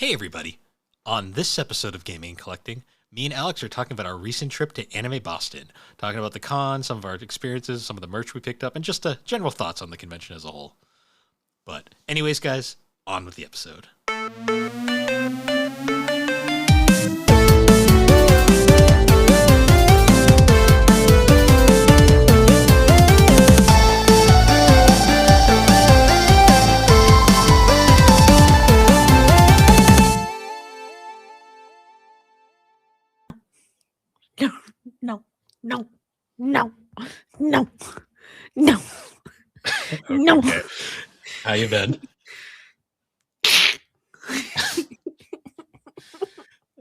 Hey everybody! On this episode of Gaming and Collecting, me and Alex are talking about our recent trip to Anime Boston, talking about the con, some of our experiences, some of the merch we picked up, and just general thoughts on the convention as a whole. But anyways, guys, on with the episode. No, no, no, no, no, no. Okay. How you been?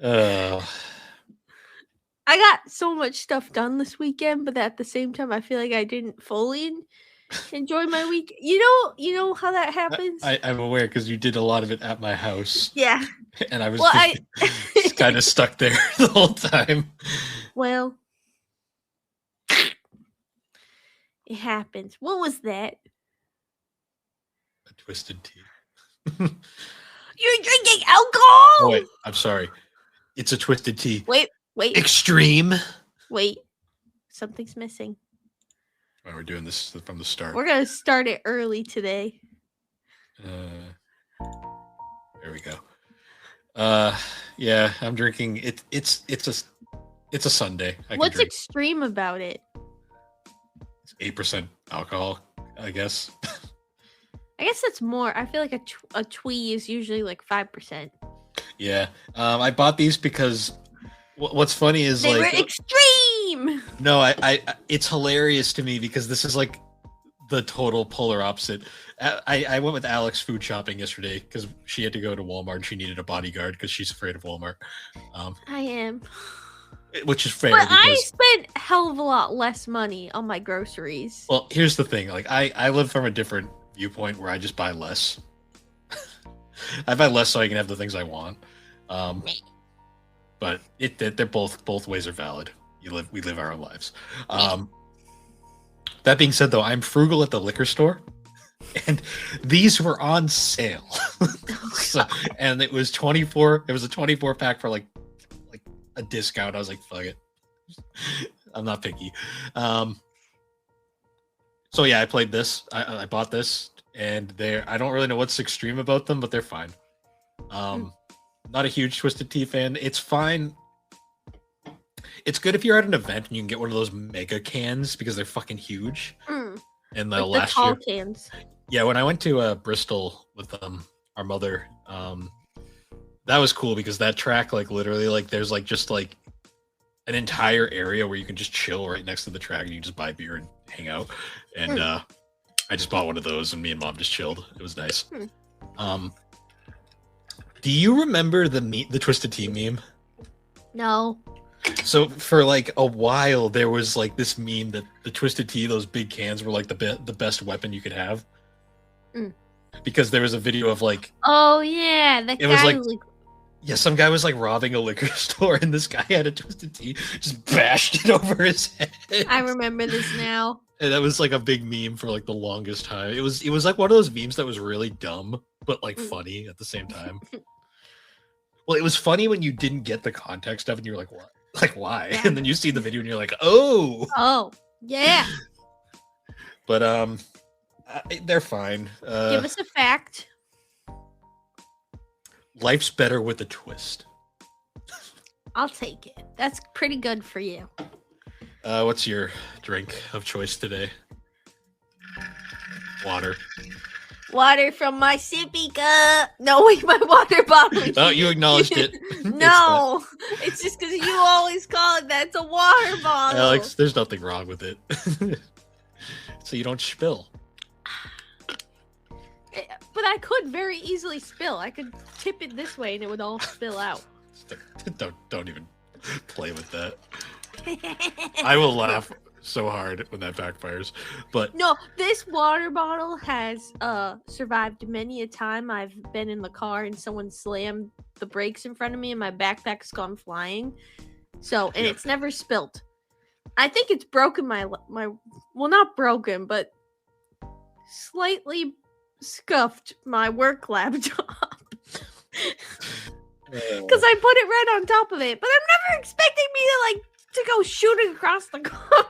I got so much stuff done this weekend, but at the same time, I feel like I didn't fully enjoy my week. You know how that happens. I'm aware because you did a lot of it at my house. Yeah, And I was well, just kind of stuck there the whole time. Well, it happens. What was that? A twisted tea. You're drinking alcohol? Oh, wait, I'm sorry. It's a twisted tea. Wait. Extreme. Wait. Something's missing. Oh, we're doing this from the start. We're gonna start it early today. There we go. Yeah, I'm drinking. It's a Sunday. What's extreme about it? It's 8% alcohol, I guess. I guess that's more. I feel like a twee is usually like 5%. Yeah. I bought these because what's funny is they like were extreme. No, I it's hilarious to me because this is like the total polar opposite. I went with Alex food shopping yesterday because she had to go to Walmart and she needed a bodyguard because she's afraid of Walmart. I am. Which is fair. But I spent a hell of a lot less money on my groceries. Well, here's the thing. Like I live from a different viewpoint where I just buy less. I buy less so I can have the things I want. But they're both ways are valid. We live our own lives. That being said, though, I'm frugal at the liquor store, and these were on sale. And it was 24. It was a 24 pack for like a discount. I was like, fuck it. I'm not picky. So yeah, I played this. I bought this, and I don't really know what's extreme about them, but they're fine. Not a huge Twisted Tea fan. It's fine. It's good if you're at an event and you can get one of those mega cans because they're fucking huge. And the like last the tall year, cans. Yeah, when I went to Bristol with our mother, that was cool because that track, like literally, like there's like just like an entire area where you can just chill right next to the track and you just buy beer and hang out. And I just bought one of those and me and mom just chilled. It was nice. Do you remember the Twisted Tea meme? No. So for like a while there was like this meme that the Twisted Tea, those big cans, were like the best weapon you could have. Because there was a video of like, oh yeah, that it guy was like yeah, some guy was like robbing a liquor store and this guy had a Twisted Tea, just bashed it over his head. I remember this now. And that was like a big meme for like the longest time. It was like one of those memes that was really dumb but like funny at the same time. Well, it was funny when you didn't get the context of it and you were like, what? Like, why? Yeah. And then you see the video and you're like, oh yeah. But they're fine. Give us a fact. Life's better with a twist. I'll take it. That's pretty good for you. What's your drink of choice today? Water. Water from my sippy cup. No, wait, my water bottle. Oh, you acknowledged it. No, it's just because you always call it that. It's a water bottle. Alex, there's nothing wrong with it. So you don't spill. But I could very easily spill. I could tip it this way and it would all spill out. Don't even play with that. I will laugh so hard when that backfires. But no, this water bottle has survived many a time. I've been in the car and someone slammed the brakes in front of me and my backpack's gone flying. So, and it's never spilt. I think it's broken my well, not broken, but slightly scuffed my work laptop. because I put it right on top of it. But I'm never expecting me to go shooting across the car.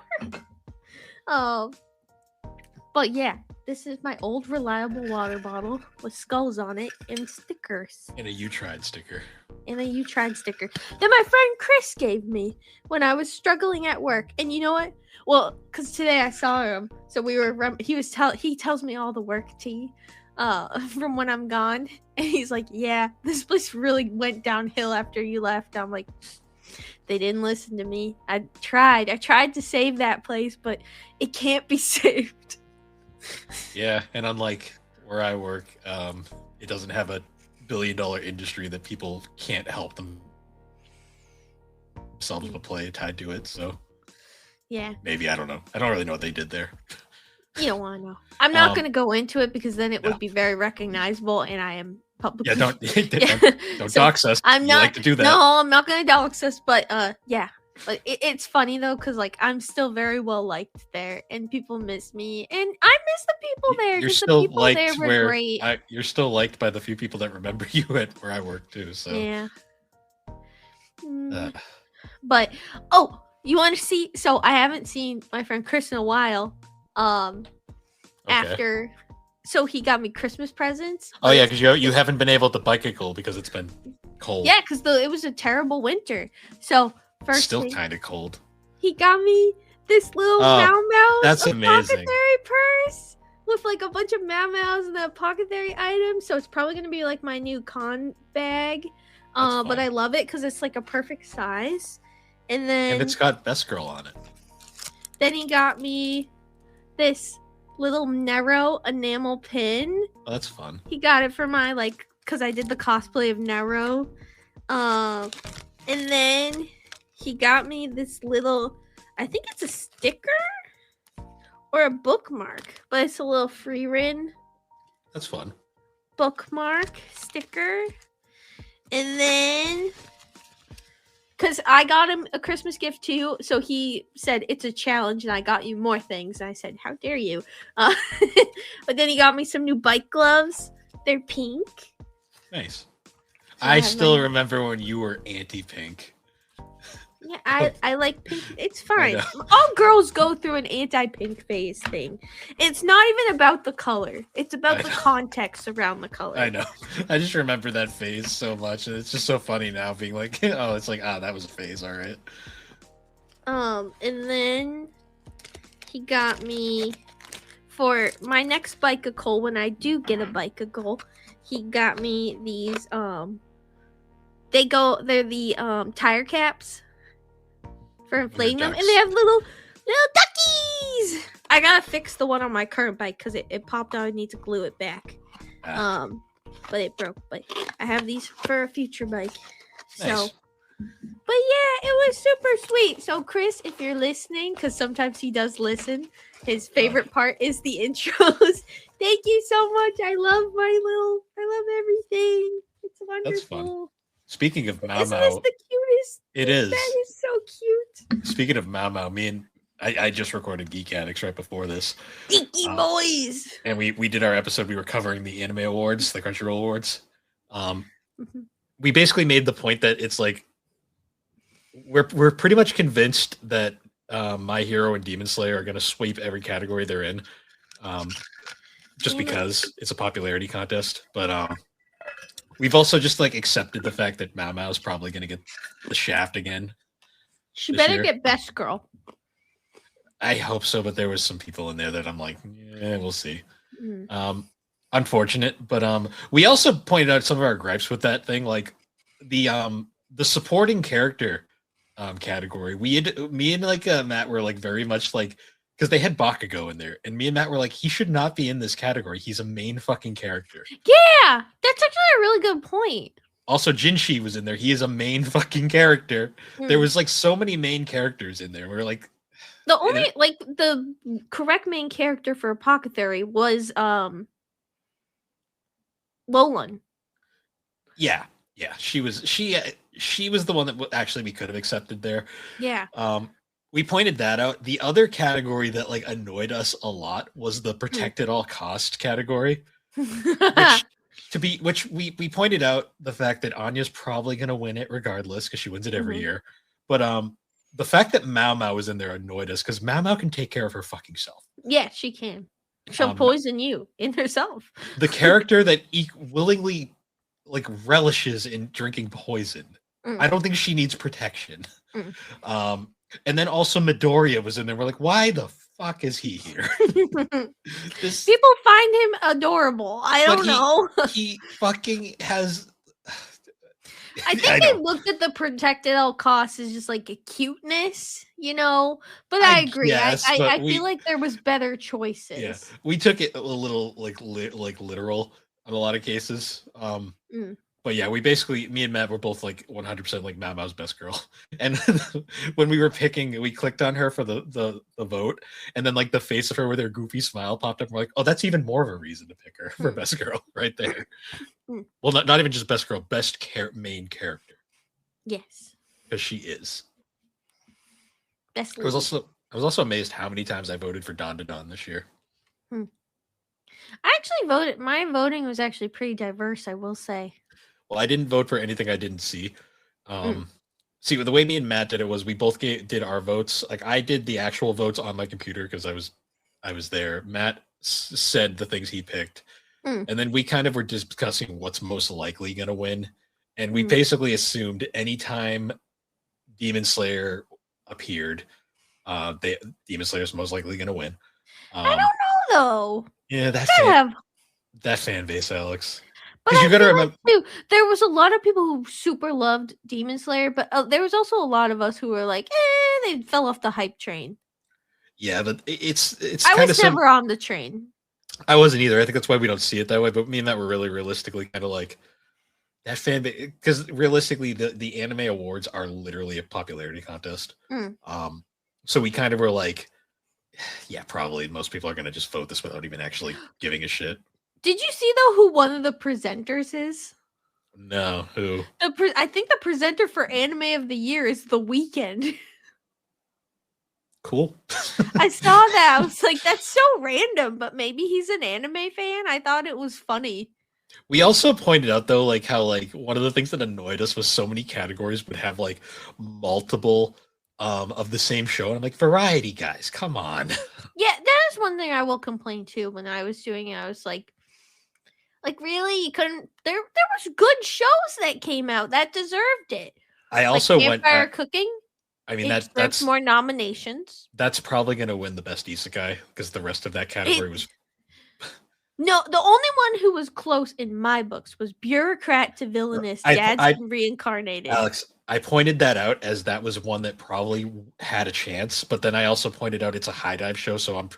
Oh, but yeah, this is my old reliable water bottle with skulls on it and stickers. And a "You Tried" sticker. And a "You Tried" sticker that my friend Chris gave me when I was struggling at work. And you know what? Well, because today I saw him, so he tells me all the work tea from when I'm gone, and he's like, "Yeah, this place really went downhill after you left." I'm like, they didn't listen to me. I tried to save that place, but it can't be saved. Yeah, and unlike where I work, it doesn't have a billion-dollar industry that people can't help themselves but play tied to it. So yeah, maybe I don't know. I don't really know what they did there. You don't want to know. I'm not going to go into it because then it would be very recognizable, and I am publicly. Yeah, don't dox us. I'm not like to do that. No, I'm not going to dox us. But yeah, but it's funny though because I'm still very well liked there, and people miss me, and I miss the people there. You're still the people there were great. You're still liked by the few people that remember you at where I work too. So yeah. But you want to see? So I haven't seen my friend Chris in a while. After, so he got me Christmas presents. Oh yeah, because you haven't been able to bicycle because it's been cold. Yeah, because it was a terrible winter. So first, still kind of cold. He got me this little Mau That's amazing. Apothecary purse with like a bunch of Mau and the apothecary items. So it's probably gonna be like my new con bag. But I love it because it's like a perfect size. And it's got Best Girl on it. Then he got me this little Nero enamel pin. Oh, that's fun. He got it for my because I did the cosplay of Nero. And then he got me this little, I think it's a sticker or a bookmark, but it's a little Freerin. That's fun. Bookmark sticker. And then, because I got him a Christmas gift too, so he said it's a challenge and I got you more things. And I said, how dare you? But then he got me some new bike gloves. They're pink. Nice. So I still remember when you were anti-pink. Yeah, I like pink. It's fine. All girls go through an anti-pink phase thing. It's not even about the color. It's about the context around the color. I know. I just remember that phase so much, and it's just so funny now being like, oh, it's like, that was a phase, all right. And then he got me for my next bicycle when I do get a bicycle. He got me these. They're the tire caps. For inflating them, and they have little duckies. I gotta fix the one on my current bike because it popped out. I need to glue it back. But it broke. But I have these for a future bike. Nice. So, but yeah, it was super sweet. So Chris, if you're listening, because sometimes he does listen, his favorite part is the intros. Thank you so much. I love everything. It's wonderful. That's fun. Speaking of Mau Mau, isn't this the cutest? It is. That is so cute. Speaking of Mau Mau, I just recorded Geek Addicts right before this. Geeky boys. And we did our episode. We were covering the anime awards, the Crunchyroll awards. We basically made the point that it's like we're pretty much convinced that My Hero and Demon Slayer are going to sweep every category they're in, just because it's a popularity contest. But we've also just accepted the fact that Mau Mau is probably going to get the shaft again. She better get Best Girl. I hope so, but there was some people in there that I'm like, yeah, we'll see. Unfortunate, but we also pointed out some of our gripes with that thing, like the supporting character category. Me and Matt were very much because they had Bakugo in there, and me and Matt were like, he should not be in this category. He's a main fucking character. Yeah, that's actually a really good point. Also, Jinshi was in there. He is a main fucking character. There was so many main characters in there. We were like, the only the correct main character for Apothecary was Lolan. Yeah, she was the one that actually we could have accepted there. Yeah. We pointed that out. The other category that annoyed us a lot was the protect at all cost category. Which which we pointed out the fact that Anya's probably gonna win it regardless because she wins it every Mhm. year. But the fact that Mao Mao was in there annoyed us because Mao Mao can take care of her fucking self. Yeah, she can. She'll Um, poison you in herself. the character that willingly like relishes in drinking poison. I Mm, don't think she needs protection. mm. And then also Midoriya was in there. We're like, why the fuck is he here? This, People find him adorable. I but don't know. he fucking has. I think I they know. looked at the protect at all costs as just like a cuteness, you know. But I agree. Guess, but I feel like there was better yeah, choices. we took it a little like like literal in a lot of cases. Mm, But yeah, we basically, me and Matt were both like 100% like Mama's best girl. And when we were picking, we clicked on her for the vote, and then like the face of her with her goofy smile popped up. And we're like, oh, that's even more of a reason to pick her for mm, best girl right there. mm. Well, not even just best girl, best main character Yes, because she is. best I was lead. also I was also amazed how many times I voted for Don to Don this year. Mm. I actually voted. My voting was actually pretty diverse, I will say. Well, I didn't vote for anything I didn't see. Mm, See, the way me and Matt did it was we both did our votes. Like I did the actual votes on my computer because I was there. Matt said the things he picked, mm, and then we kind of were discussing what's most likely going to win, and we mm. basically assumed anytime Demon Slayer appeared, they Demon Slayer's most likely going to win. I Um, don't know though. yeah, Yeah, that fan base, Alex, but because you I got to feel remember. like too, there was a lot of people who super loved Demon Slayer, but there was also a lot of us who were like, they fell off the hype train. Yeah, but it's I kind was of some. never on the train. I wasn't either. I think that's why we don't see it that way. But me and that were really realistically kind of like that fan base because realistically, the anime awards are literally a popularity contest. Mm. So we kind of were like, yeah, probably most people are gonna just vote this without even actually giving a shit. Did you see though who one of the presenters is? No, who? I think the presenter for Anime of the Year is The Weeknd. Cool. I saw that. I was like, that's so random, but maybe he's an anime fan. I thought it was funny. We also pointed out though, like how like one of the things that annoyed us was so many categories would have like multiple of the same show, and I'm like, variety, guys, come on. Yeah, that is one thing I will complain too. When I was doing it, I was like really, you couldn't. There was good shows that came out that deserved it. I Like also went. Campfire Cooking. I mean It deserves more nominations. that's probably going to win the best isekai because the rest of that category was. No, the only one who was close in my books was Bureaucrat to Villainous, Gadsden Reincarnated. Alex, I pointed that out as that was one that probably had a chance, but then I also pointed out it's a high dive show, so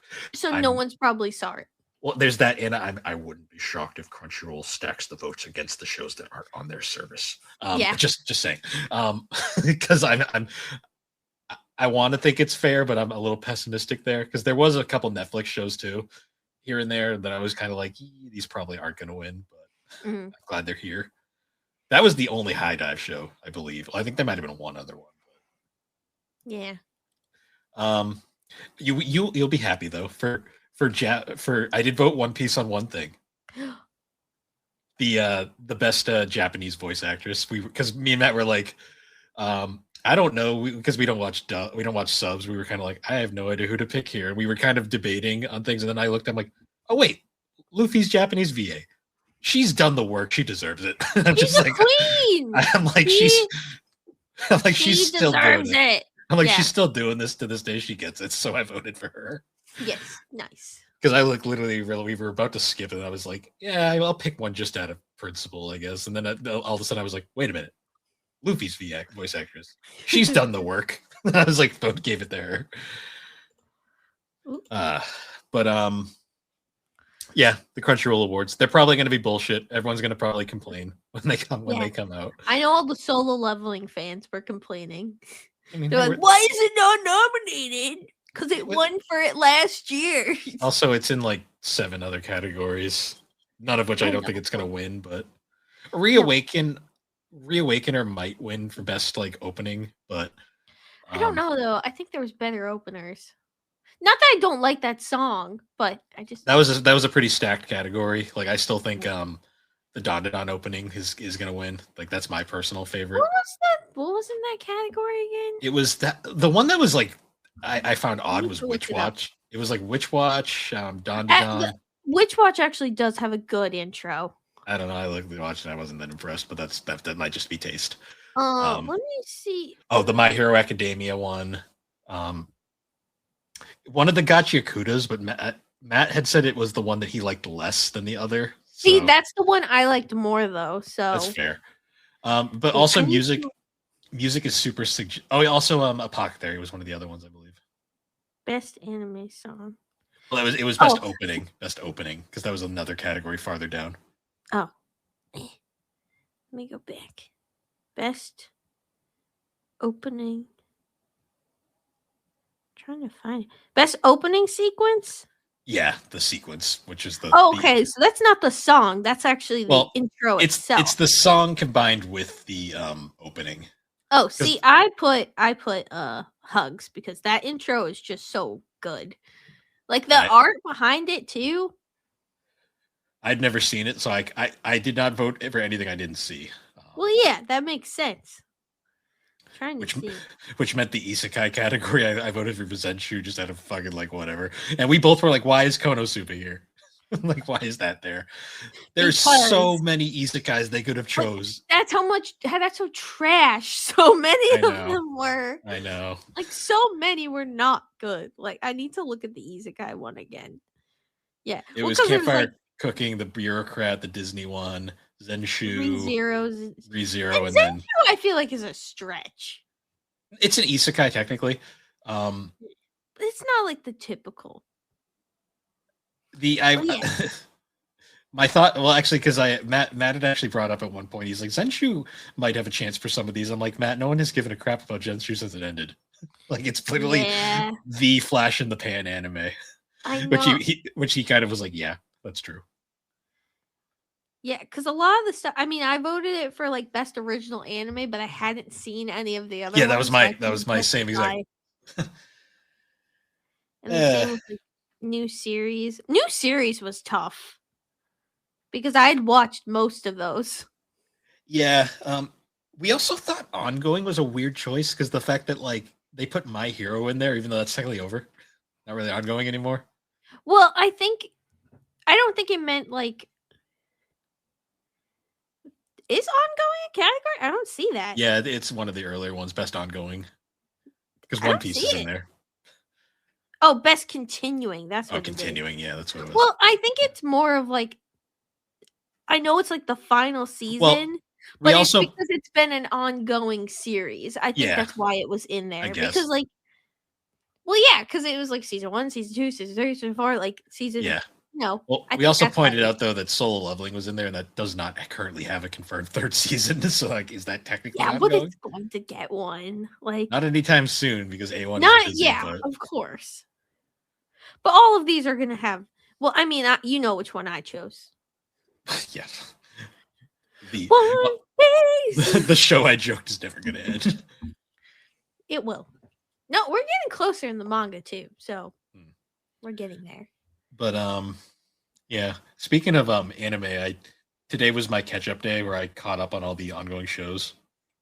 no one's probably saw it. Well, there's that, and I wouldn't be shocked if Crunchyroll stacks the votes against the shows that aren't on their service. Yeah, just saying, because I want to think it's fair, but I'm a little pessimistic there because there was a couple Netflix shows too, here and there that I was kind of like, these probably aren't going to win, but I'm glad they're here. That was the only high dive show, I believe. I think there might have been one other one. But... Yeah. You'll be happy though for I did vote One Piece on one thing. The best Japanese voice actress. Because me and Matt were like, I don't know because we don't watch subs. We were kind of like, I have no idea who to pick here, and we were kind of debating on things. And then I looked, I'm like, oh wait, Luffy's Japanese VA. She's done the work. She deserves it. I'm she's just a like, queen. I'm like, she's still doing it. I'm like, she's still doing this to this day. She gets it, so I voted for her. Yes, nice. Because I literally, we were about to skip it. And I was like, yeah, I'll pick one just out of principle, I guess. And then all of a sudden, I was like, wait a minute, Luffy's voice actress. She's done the work. I was like, gave it to her. Yeah, the Crunchyroll Awards. They're probably going to be bullshit. Everyone's going to probably complain when they come out. I know all the Solo Leveling fans were complaining. I mean, they're like, why is it not nominated? Because it won for it last year. Also, it's in like 7 other categories, none of which I don't think it's going to win. But Reawakener might win for best like opening, but I don't know though. I think there was better openers. Not that I don't like that song, but I just that was a pretty stacked category. Like I still think the Don opening is gonna win. Like that's my personal favorite. What was that? What was in that category again? It was that the one that was like I found I odd need was to look Witch it up. Watch. It was like Witch Watch, Don The Witch Watch actually does have a good intro. I don't know. I looked at watch and I wasn't that impressed, but that might just be taste. Let me see. Oh, the My Hero Academia one. One of the Gacha Yakutas, but Matt had said it was the one that he liked less than the other. So See, that's the one I liked more though. So that's fair. But Wait, also I need music. to- Music is super. Oh, also Apothecary was one of the other ones, I believe. Best anime song. Well, it was best opening, because that was another category farther down. Oh, let me go back. Best opening. Trying to find it. Best opening sequence. Yeah, the sequence, which is the. Oh, okay, so that's not the song. That's actually the Well, intro it's itself. the song combined with the opening. Oh, see, I put Hugs because that intro is just so good. Like the art behind it too. I'd never seen it, so I did not vote for anything I didn't see. Well, yeah, that makes sense. Trying to see. Which meant the isekai category. I voted for Zenshuu just out of fucking like whatever. And we both were like, why is Konosuba here? Like, why is that there? There's so many isekais they could have chose. That's how trash so many of them were. I know. Like so many were not good. Like I need to look at the isekai one again. Yeah. It was Campfire Cooking, the Bureaucrat, the Disney one, Zenshuu, ReZero, and then I feel like is a stretch. It's an isekai technically. It's not like the typical. My thought, well, actually, because Matt had actually brought up at one point, he's like, Zenshuu might have a chance for some of these. I'm like, Matt, no one has given a crap about Zenshuu since it ended. Like, it's literally the flash in the pan anime. I know. Which he kind of was like, yeah, that's true. Yeah, because a lot of the stuff. I mean, I voted it for like best original anime, but I hadn't seen any of the other. Yeah, that was my same exact. And the same with the new series. New series was tough because I'd watched most of those. Yeah, we also thought ongoing was a weird choice because the fact that like they put My Hero in there, even though that's technically over, not really ongoing anymore. Well, I don't think it meant like. Is ongoing a category? I don't see that. Yeah, it's one of the earlier ones, best ongoing. Because One Piece is in there. Oh, best continuing. That's what continuing. Yeah, that's what it was. Well, I think it's more of like. I know it's like the final season, but it's because it's been an ongoing series. I think that's why it was in there. Because like, well, yeah, because it was like season 1, season 2, season 3, season 4, like season. Yeah. No. Well, we also pointed out though that Solo Leveling was in there, and that does not currently have a confirmed third season. So, like, is that technically ongoing? But it's going to get one. Like, not anytime soon because A1. Not is busy, of course. But all of these are going to have. Well, I mean, you know which one I chose. Yeah. The show I joked is never going to end. It will. No, we're getting closer in the manga too, so we're getting there. But yeah. Speaking of anime, today was my catch-up day where I caught up on all the ongoing shows.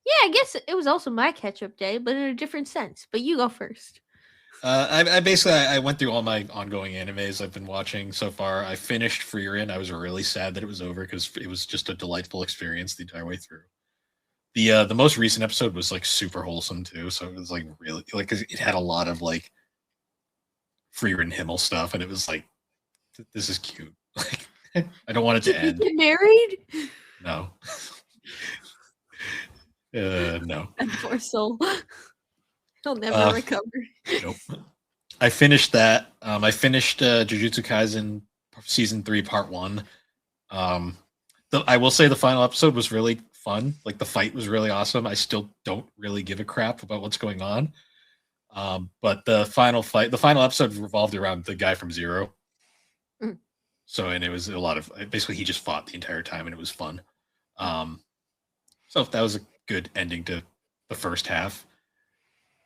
Yeah, I guess it was also my catch-up day, but in a different sense. But you go first. I went through all my ongoing animes I've been watching so far. I finished Frieren. I was really sad that it was over because it was just a delightful experience the entire way through. The most recent episode was like super wholesome too, so it was like really like cause it had a lot of like Frieren Himmel stuff, and it was like, this is cute. Like, I don't want it to end. Get married? No. No. That poor soul. He'll never recover. Nope. I finished that. I finished Jujutsu Kaisen season 3 part 1. I will say the final episode was really fun. Like the fight was really awesome. I still don't really give a crap about what's going on. But the final episode revolved around the guy from Zero. So, and it was a lot of, basically he just fought the entire time and it was fun. So that was a good ending to the first half.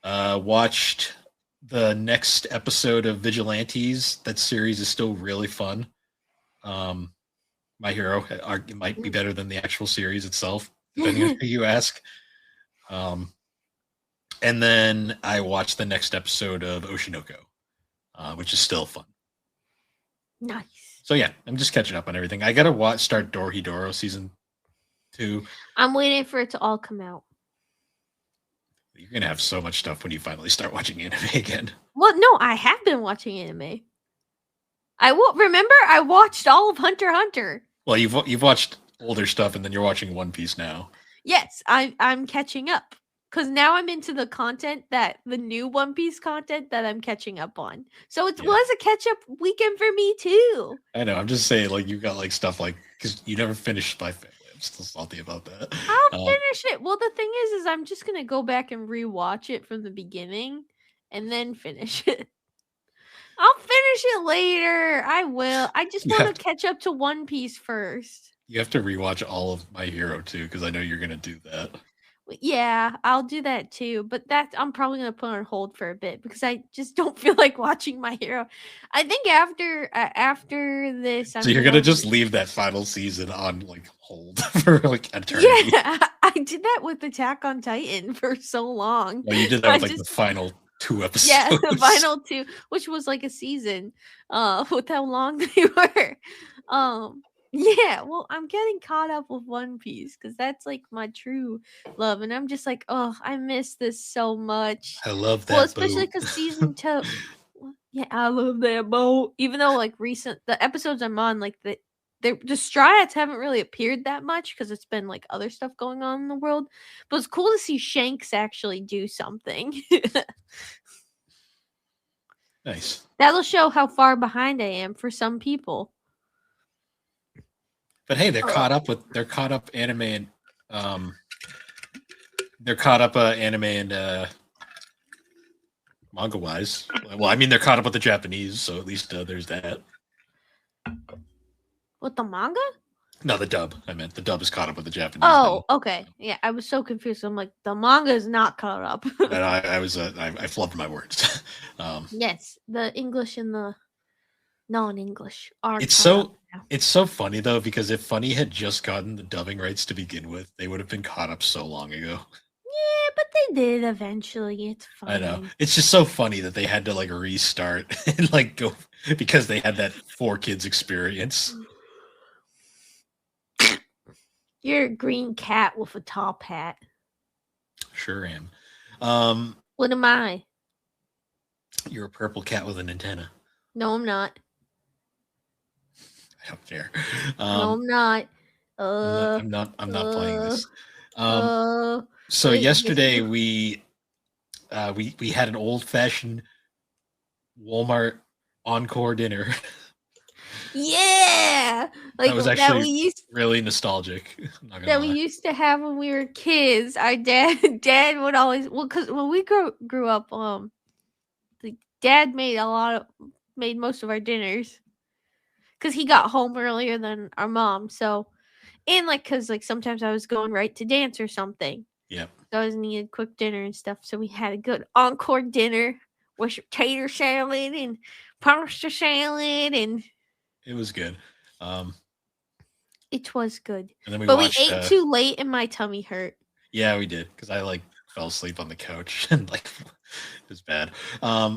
Watched the next episode of Vigilantes. That series is still really fun. My My Hero might be better than the actual series itself, depending on who you ask. And then I watched the next episode of Oshinoko, which is still fun. Nice. So yeah, I'm just catching up on everything. I gotta start Dorohedoro season 2. I'm waiting for it to all come out. You're gonna have so much stuff when you finally start watching anime again. Well, no, I have been watching anime. I will remember I watched all of Hunter x Hunter. Well, you've watched older stuff, and then you're watching One Piece now. Yes, I'm catching up because now I'm into the content that the new One Piece content that I'm catching up on. So it was a catch up weekend for me too. I know. I'm just saying, like you got like stuff like because you never finished Spy Family. I'm still salty about that. I'll finish it. Well, the thing is I'm just gonna go back and rewatch it from the beginning and then finish it. I'll finish it later. I will. I just want to catch up to One Piece first. You have to rewatch all of My Hero too, because I know you're gonna do that. Yeah, I'll do that too. But that I'm probably gonna put on hold for a bit because I just don't feel like watching My Hero. I think after this, so you're gonna just leave that final season on like hold for like eternity. Yeah, I did that with Attack on Titan for so long. Well, you did that with like the final 2 episodes. Yeah, the final 2, which was like a season. With how long they were. Yeah, well, I'm getting caught up with One Piece because that's like my true love, and I'm just like, oh, I miss this so much. I love that. Well, especially because season 2. Yeah, I love that boat. Even though like the episodes I'm on, like the Strats haven't really appeared that much because it's been like other stuff going on in the world. But it's cool to see Shanks actually do something. Nice. That'll show how far behind I am for some people. But hey, they're caught up anime and they're caught up anime and manga wise. Well, I mean they're caught up with the Japanese, so at least there's that. With the manga? No, the dub. I meant the dub is caught up with the Japanese. Oh, okay. Yeah, I was so confused. I'm like, the manga is not caught up. And I flubbed my words. Yes, the English and the non-English are. It's so funny though because if Funny had just gotten the dubbing rights to begin with, they would have been caught up so long ago. Yeah, but they did eventually. It's fine. I know. It's just so funny that they had to like restart and like go because they had that 4Kids experience. You're a green cat with a top hat. Sure am. What am I? You're a purple cat with an antenna. No, I'm not. I don't care. No, I'm not. I'm not playing this. So yesterday we had an old-fashioned Walmart encore dinner. Yeah, like that was actually really nostalgic. That we used to have when we were kids. Our dad would always because when we grew up, the dad made most of our dinners because he got home earlier than our mom. So, and like because like sometimes I was going right to dance or something. Yep. So I was needed quick dinner and stuff. So we had a good encore dinner with tater salad and pasta salad and. It was good. It was good. And then we ate too late and my tummy hurt. Yeah, we did because I like fell asleep on the couch and like it was bad.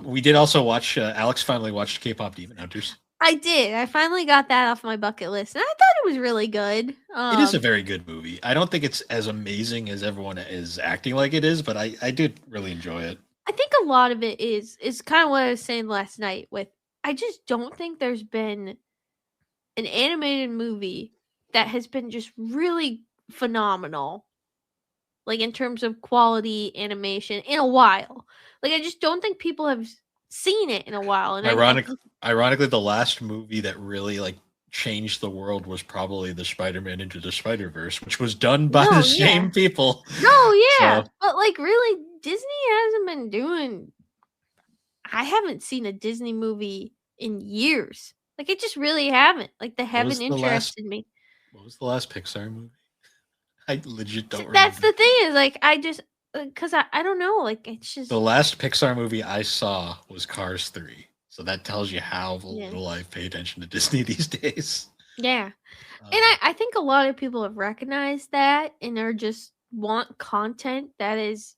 We did also watch. Alex finally watched K-pop Demon Hunters. I did. I finally got that off my bucket list, and I thought it was really good. It is a very good movie. I don't think it's as amazing as everyone is acting like it is, but I did really enjoy it. I think a lot of it is kind of what I was saying last night. I just don't think there's been an animated movie that has been just really phenomenal, like in terms of quality animation in a while. Like I just don't think people have seen it in a while. And ironically, the last movie that really like changed the world was probably the Spider-Man Into the Spider-Verse, which was done by the same people. No, yeah, but like really, Disney hasn't been doing. I haven't seen a Disney movie in years. Like, I just really haven't. Like, they haven't interested me. What was the last Pixar movie? I legit don't remember. That's the thing is, like, I just... Because I don't know. Like, it's just... The last Pixar movie I saw was Cars 3. So that tells you how little I pay attention to Disney these days. Yeah. And Um, I think a lot of people have recognized that and are just want content that is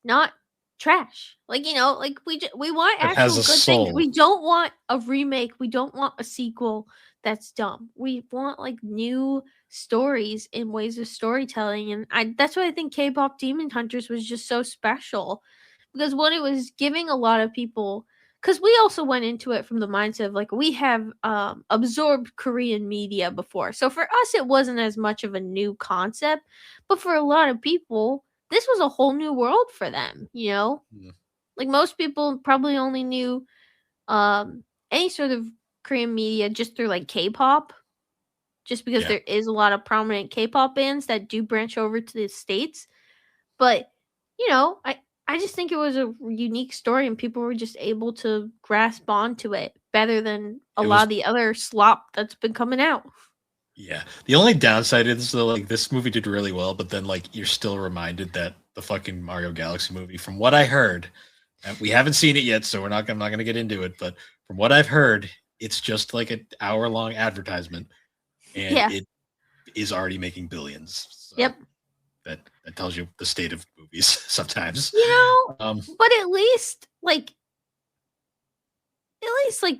not trash. Like, like we want it has actual a good things. soul. We don't want a remake. We don't want a sequel that's dumb. We want like new stories and ways of storytelling, and I that's why I think K-pop Demon Hunters was just so special, because one, it was giving a lot of people, because we also went into it from the mindset of like we have absorbed Korean media before, so for us it wasn't as much of a new concept, but for a lot of people this was a whole new world for them. Mm, Like most people probably only knew um any sort of Korean media just through like K-pop, just because yeah, there is a lot of prominent K-pop bands that do branch over to the states. But I just think it was a unique story, and people were just able to grasp onto it better than a it lot was. of the other slop that's been coming out. Yeah, the only downside is that like this movie did really well, but then like you're still reminded that the fucking Mario Galaxy movie, from what I heard, and we haven't seen it yet, so I'm not gonna get into it, but from what I've heard, it's just like an hour long advertisement, and Yeah. it is already making billions. So Yep. that tells you the state of movies sometimes. You Um, but at least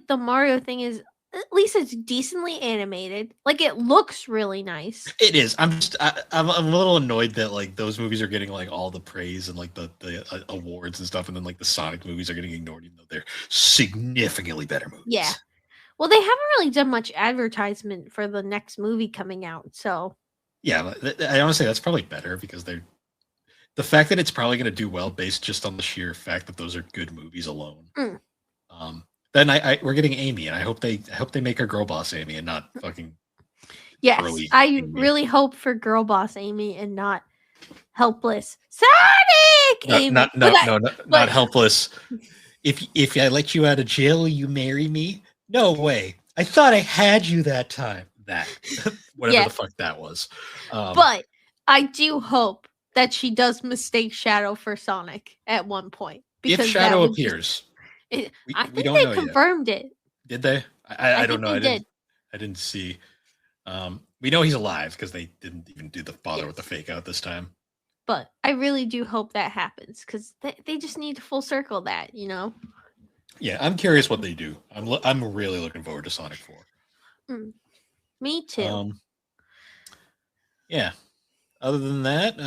the Mario thing is, at least it's decently animated. Like it looks really nice. it is. I'm a little annoyed that like those movies are getting like all the praise and like the awards and stuff, and then like the Sonic movies are getting ignored, even though they're significantly better Yeah. movies. Well, they haven't really done much advertisement for the next movie coming out, so Yeah, I honestly that's probably better because they're the fact that it's probably going to do well based just on the sheer fact that those are good movies alone. mm. Um, then we're getting Amy, and I hope they make her girl boss Amy and not fucking Yes, girly I Amy. really hope for girl boss Amy and not helpless Sonic No, Amy. But that, not but helpless. If I let you out of jail, will you marry me? No way. I thought I had you that time. That whatever yeah, the fuck that was. Um, but I do hope that she does mistake Shadow for Sonic at one point, if because that Shadow would just. appears, I we think don't they know yet. confirmed it. Did they? I I don't think know. they did. I didn't see. We know he's alive because they didn't even do the bother with the Yes. fake out this time. But I really do hope that happens, because they just need to full circle that. Yeah, I'm curious what they do. I'm really looking forward to Sonic 4. Mm, me too. Um, yeah. Other than that,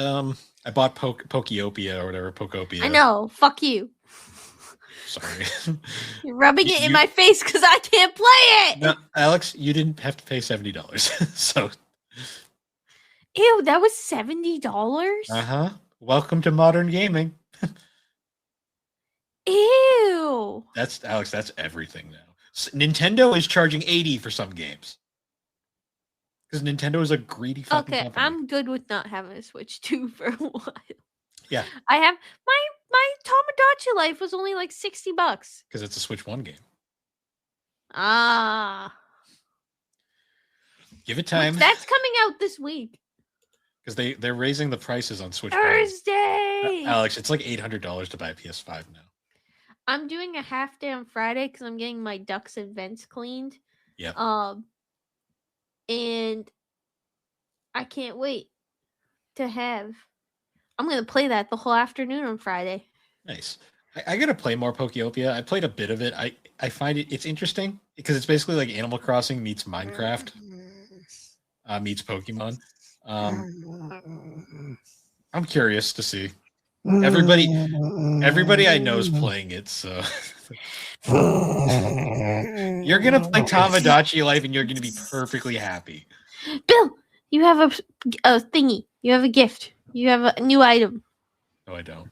I bought Pokeopia or whatever I Pokopia. know. Fuck you. Sorry. You're rubbing you, it in you my face because I can't play no, it. Alex, you didn't have to pay $70. So, Ew, that was $70. uh-huh. Welcome to modern gaming. Ew. That's Alex, that's everything now. Nintendo is charging 80 for some games. Because Nintendo is a greedy fucking Okay, company. I'm good with not having a Switch 2 for a while. Yeah, I have my Tamagotchi life was only like $60. because it's a Switch 1 game. Ah, Give it which time. that's coming out this week. Because they're raising the prices on Switch 1. Thursday. Alex, it's like $800 to buy a PS5 now. I'm doing a half day on Friday because I'm getting my ducks and vents cleaned. Yep. And I can't wait to have. I'm gonna play that the whole afternoon on Friday. Nice. I gotta play more Pokeopia. I played a bit of it. I find it's interesting because it's basically like Animal Crossing meets Minecraft meets Pokemon. I'm curious to see. Everybody I know is playing it, so you're gonna play Tamagotchi Life and you're gonna be perfectly happy. Bill, you have a thingy. You have a gift. You have a new item. No, I don't.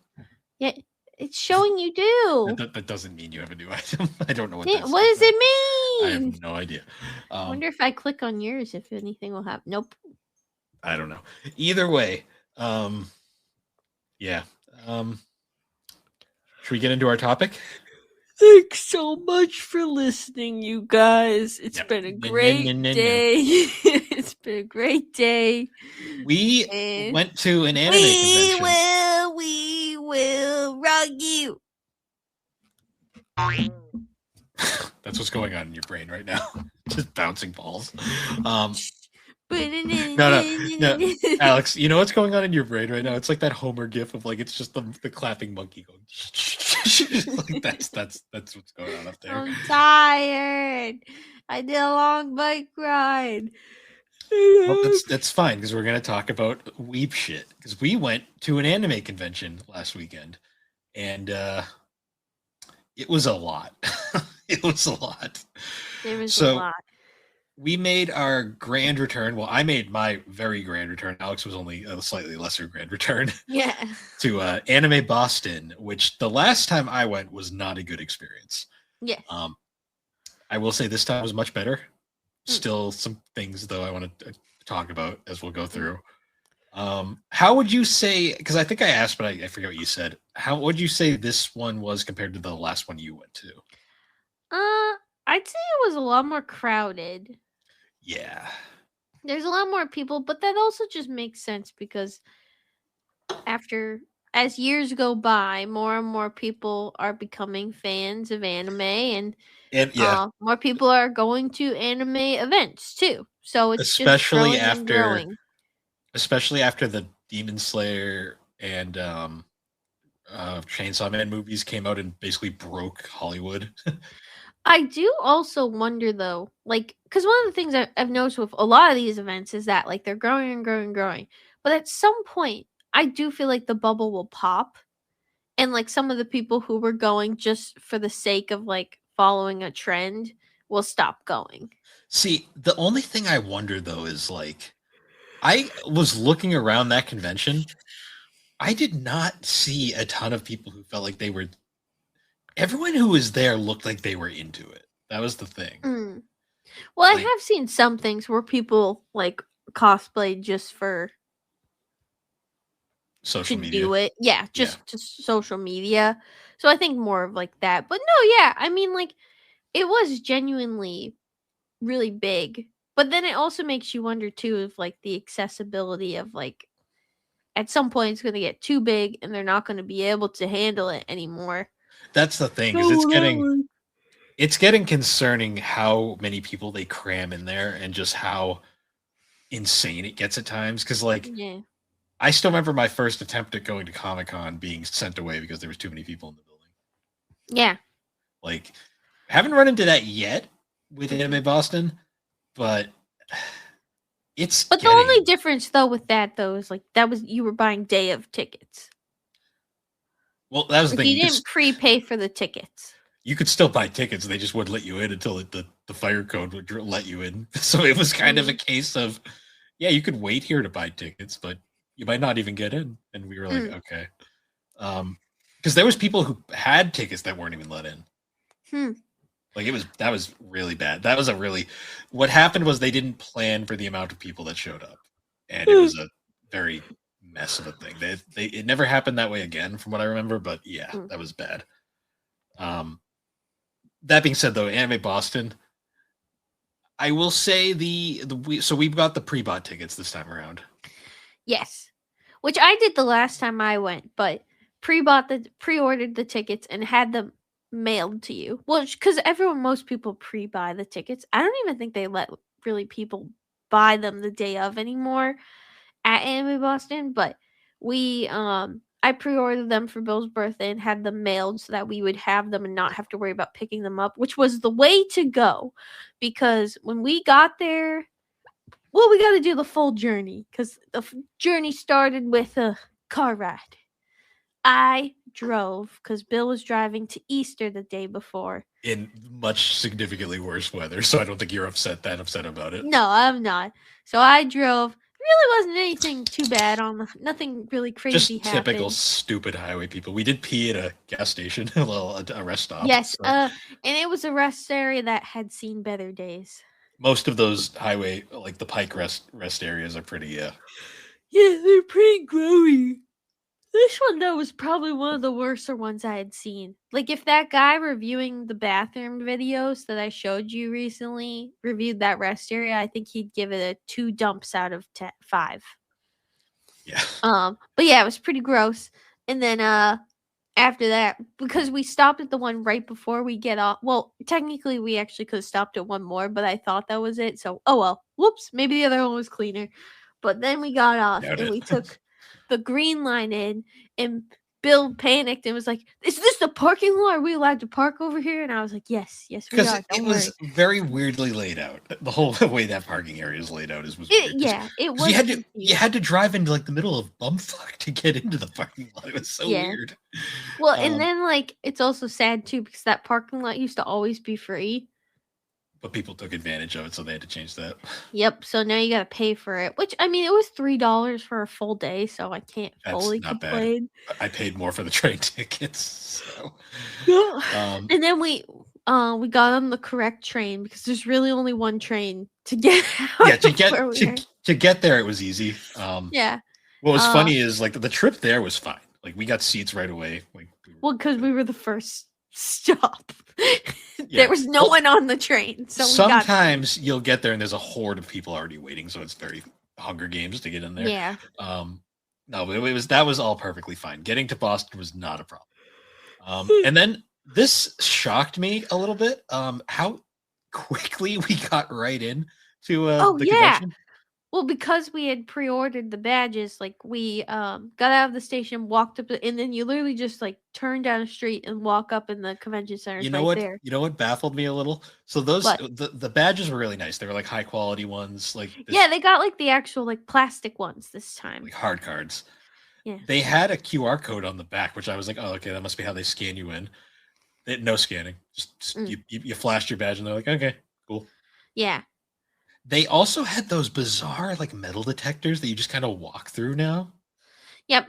Yeah, it's showing you do. That doesn't mean you have a new item. I don't know what Yeah, that what does it I mean? have no idea. I wonder if I click on yours, if anything will happen. Nope. I don't know. Either way, yeah. Should we get into our topic? Thanks so much for listening, you guys. It's been a great day. It's been a great day. We went to an anime convention. We will rock you. That's what's going on in your brain right now. just bouncing balls. Um, no, no, no, That's Alex. You know what's going on in your brain right now? It's like that Homer gif of like it's just the clapping monkey going. Like that's what's going on up there. I'm tired. I did a long bike ride. Well, that's fine because we're gonna talk about weep shit because we went to an anime convention last weekend and it was a lot. It was a lot. There was a So lot. we made our grand return. Well, I made my very grand return. Alex was only a slightly lesser grand return Yeah. to Anime Boston, which the last time I went was not a good experience. Yes. Um, I will say this time was much better. Mm. Still some things though I want to talk about as we'll go Mm. through. How would you say? Because I think I asked, but I forget what you said. How would you say this one was compared to the last one you went to? I'd say it was a lot more crowded. Yeah, There's a lot more people, but that also just makes sense because after as years go by, more and more people are becoming fans of anime, and and yeah, more people are going to anime events too. So it's just especially growing and after growing. especially after the Demon Slayer and Chainsaw Man movies came out and basically broke Hollywood. I do also wonder though, like, because one of the things I've noticed with a lot of these events is that like they're growing and growing and growing, but at some point, I do feel like the bubble will pop, and like some of the people who were going just for the sake of like following a trend will stop going. See, the only thing I wonder though is like I was looking around that convention. I did not see a ton of people who felt like they were. Everyone who was there looked like they were into it. That was the thing. Mm. Well, I Like have seen some things where people like cosplay just for to social media. do it. Yeah, Yeah. just social media. So I think more of like that. But no, yeah, I mean like it was genuinely really big. But then it also makes you wonder too of like the accessibility of like at some point it's going to get too big and they're not going to be able to handle it anymore. That's the thing is Oh, that one. it's getting concerning how many people they cram in there and just how insane it gets at times cuz like Yeah. I still remember my first attempt at going to Comic-Con being sent away because there was too many people in the building. Yeah. Like haven't run into that yet with Mhm. Anime Boston, but it's But the only getting difference though with that though is like that was you were buying day of tickets. well. That was the Like thing. you didn't prepay for the tickets. You could still buy tickets. They just wouldn't let you in until the fire code would let you in. So it was kind of a Mm. case of, yeah, you could wait here to buy tickets, but you might not even get in. And we were like, Mm. okay, because there was people who had tickets that weren't even let in. Hmm. Like it was that was really bad. That was a really what happened was they didn't plan for the amount of people that showed up, and it was a very mess of a thing. They it never happened that way again, from what I remember. But yeah, Mm. that was bad. Um, that being said, though, Anime Boston, I will say so we've got the pre-bought tickets this time around. Yes. Which I did the last time I went, but pre-ordered the tickets and had them mailed to you. Well, cuz most people pre-buy the tickets. I don't even think they let really people buy them the day of anymore at Anime Boston, but we I pre-ordered them for Bill's birthday and had them mailed so that we would have them and not have to worry about picking them up, which was the way to go because when we got there, well, we got to do the full journey because the journey started with a car ride. I drove because Bill was driving to Easter the day before. In much significantly worse weather, so I don't think you're that upset about it. No, I'm not. So I drove. Really wasn't anything too bad on the. Nothing really crazy Just typical happened. stupid highway people. We did pee at a gas station, a rest stop. Yes, So and it was a rest area that had seen better days. most of those highway, like the Pike rest areas, are pretty. Yeah, they're pretty glowy. This one though was probably one of the worser ones I had seen. Like if that guy reviewing the bathroom videos that I showed you recently reviewed that rest area, I think he'd give it a 2 dumps out of 5. Yeah. But yeah, it was pretty gross. And then after that, because we stopped at the one right before we get off. Well, technically, we actually could have stopped at one more, but I thought that was it. So, oh well. Whoops. Maybe the other one was cleaner. But then we got off Doubt and it. we took the green line in, and Bill panicked and was like, "Is this the parking lot? Are we allowed to park over here?" And I was like, "Yes, yes, we Because are. it Don't was worry." very weirdly laid out. The whole way that parking area is laid out was It, weird. yeah, it Because you was had you confusing. had to drive into like the middle of bumfuck to get into the parking lot. It was so Yeah. weird. Well, and then like it's also sad too because that parking lot used to always be free. But people took advantage of it, so they had to change that. Yep. So now you gotta pay for it. Which I mean, it was $3 for a full day, so I can't That's fully not bad. complain. I paid more for the train tickets. So, And then we got on the correct train because there's really only one train to get yeah, out of where we are. to get there, it was easy. Yeah. What was funny is like the trip there was fine. Like we got seats right away. Like, Well, because we were the first stop. Yeah. There was no one on the train, so sometimes you'll get there and there's a horde of people already waiting, so it's very Hunger Games to get in there. Yeah. No, but that was all perfectly fine. Getting to Boston was not a problem. And then this shocked me a little bit. How quickly we got right in to the convention. Well, because we had pre-ordered the badges, like we got out of the station, walked up, and then you literally just like turn down a street and walk up, in the convention center. You know right what? there. You know what baffled me a little? So those the badges were really nice. They were like high quality ones. Like yeah, they got like the actual like plastic ones this time. Like hard cards. Yeah. They had a QR code on the back, which I was like, oh, okay, that must be how they scan you in. No scanning. Just you flashed your badge, and they're like, okay, cool. Yeah. They also had those bizarre like metal detectors that you just kind of walk through now. Yep.